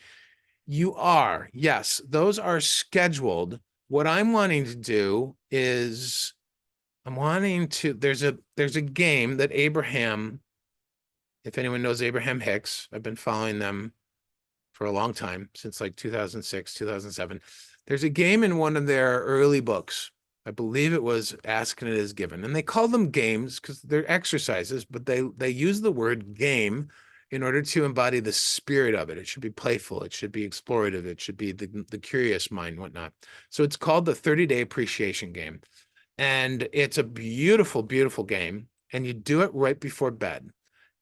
You are, yes, those are scheduled. What I'm wanting to do is there's a game that Abraham, if anyone knows Abraham Hicks, I've been following them for a long time, since like 2006, 2007. There's a game in one of their early books. I believe it was Ask and It Is Given. And they call them games because they're exercises, but they use the word game in order to embody the spirit of it. It should be playful. It should be explorative. It should be the curious mind, whatnot. So it's called the 30-Day Appreciation Game. And it's a beautiful, beautiful game. And you do it right before bed.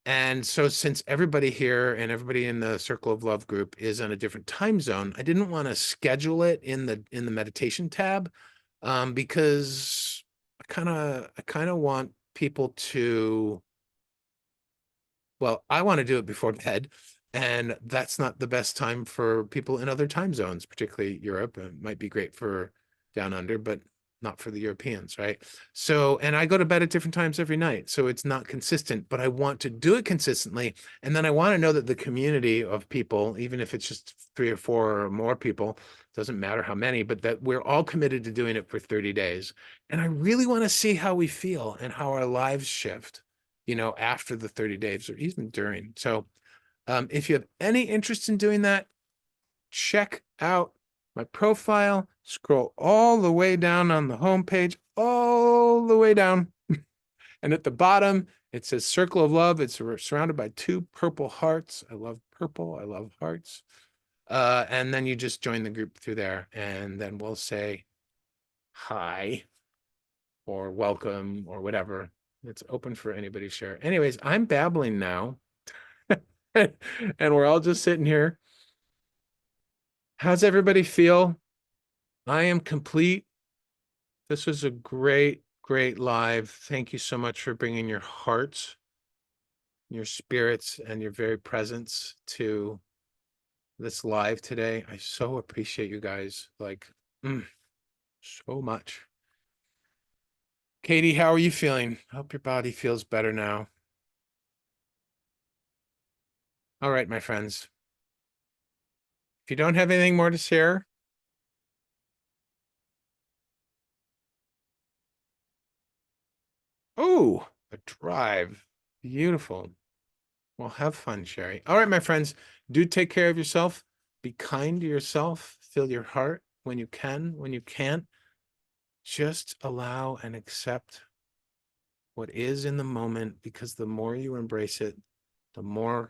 And so since everybody here and everybody in the Circle of Love group is on a different time zone, I didn't want to schedule it in the meditation tab, because I kind of want people to, well, I want to do it before bed, and that's not the best time for people in other time zones, particularly Europe. It might be great for down under, but not for the Europeans, right? So, and I go to bed at different times every night, so it's not consistent, but I want to do it consistently. And then I want to know that the community of people, even if it's just 3 or 4 or more people, doesn't matter how many, but that we're all committed to doing it for 30 days. And I really want to see how we feel and how our lives shift, after the 30 days or even during. So if you have any interest in doing that, check out my profile, scroll all the way down on the homepage, all the way down. And at the bottom, it says Circle of Love. It's surrounded by 2 purple hearts. I love purple. I love hearts. And then you just join the group through there, and then we'll say hi or welcome or whatever. It's open for anybody to share. Anyways, I'm babbling now. And we're all just sitting here. How's everybody feel? I am complete. This was a great, great live. Thank you so much for bringing your hearts, your spirits, and your very presence to this live today. I so appreciate you guys, like, so much. Katie, how are you feeling? I hope your body feels better now. All right, my friends. If you don't have anything more to share, oh, a drive. Beautiful. Well, have fun, Sherry. All right, my friends, do take care of yourself. Be kind to yourself. Fill your heart when you can, when you can't. Just allow and accept what is in the moment, because the more you embrace it, the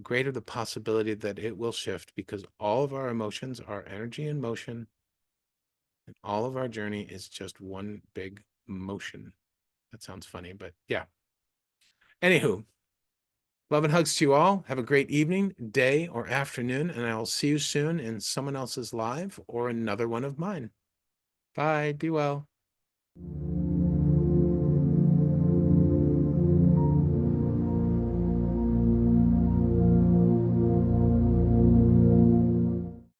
greater the possibility that it will shift, because all of our emotions are energy in motion, and all of our journey is just one big motion. That sounds funny, but yeah. Anywho, love and hugs to you all. Have a great evening, day, or afternoon, and I will see you soon in someone else's live or another one of mine. Bye. Be well.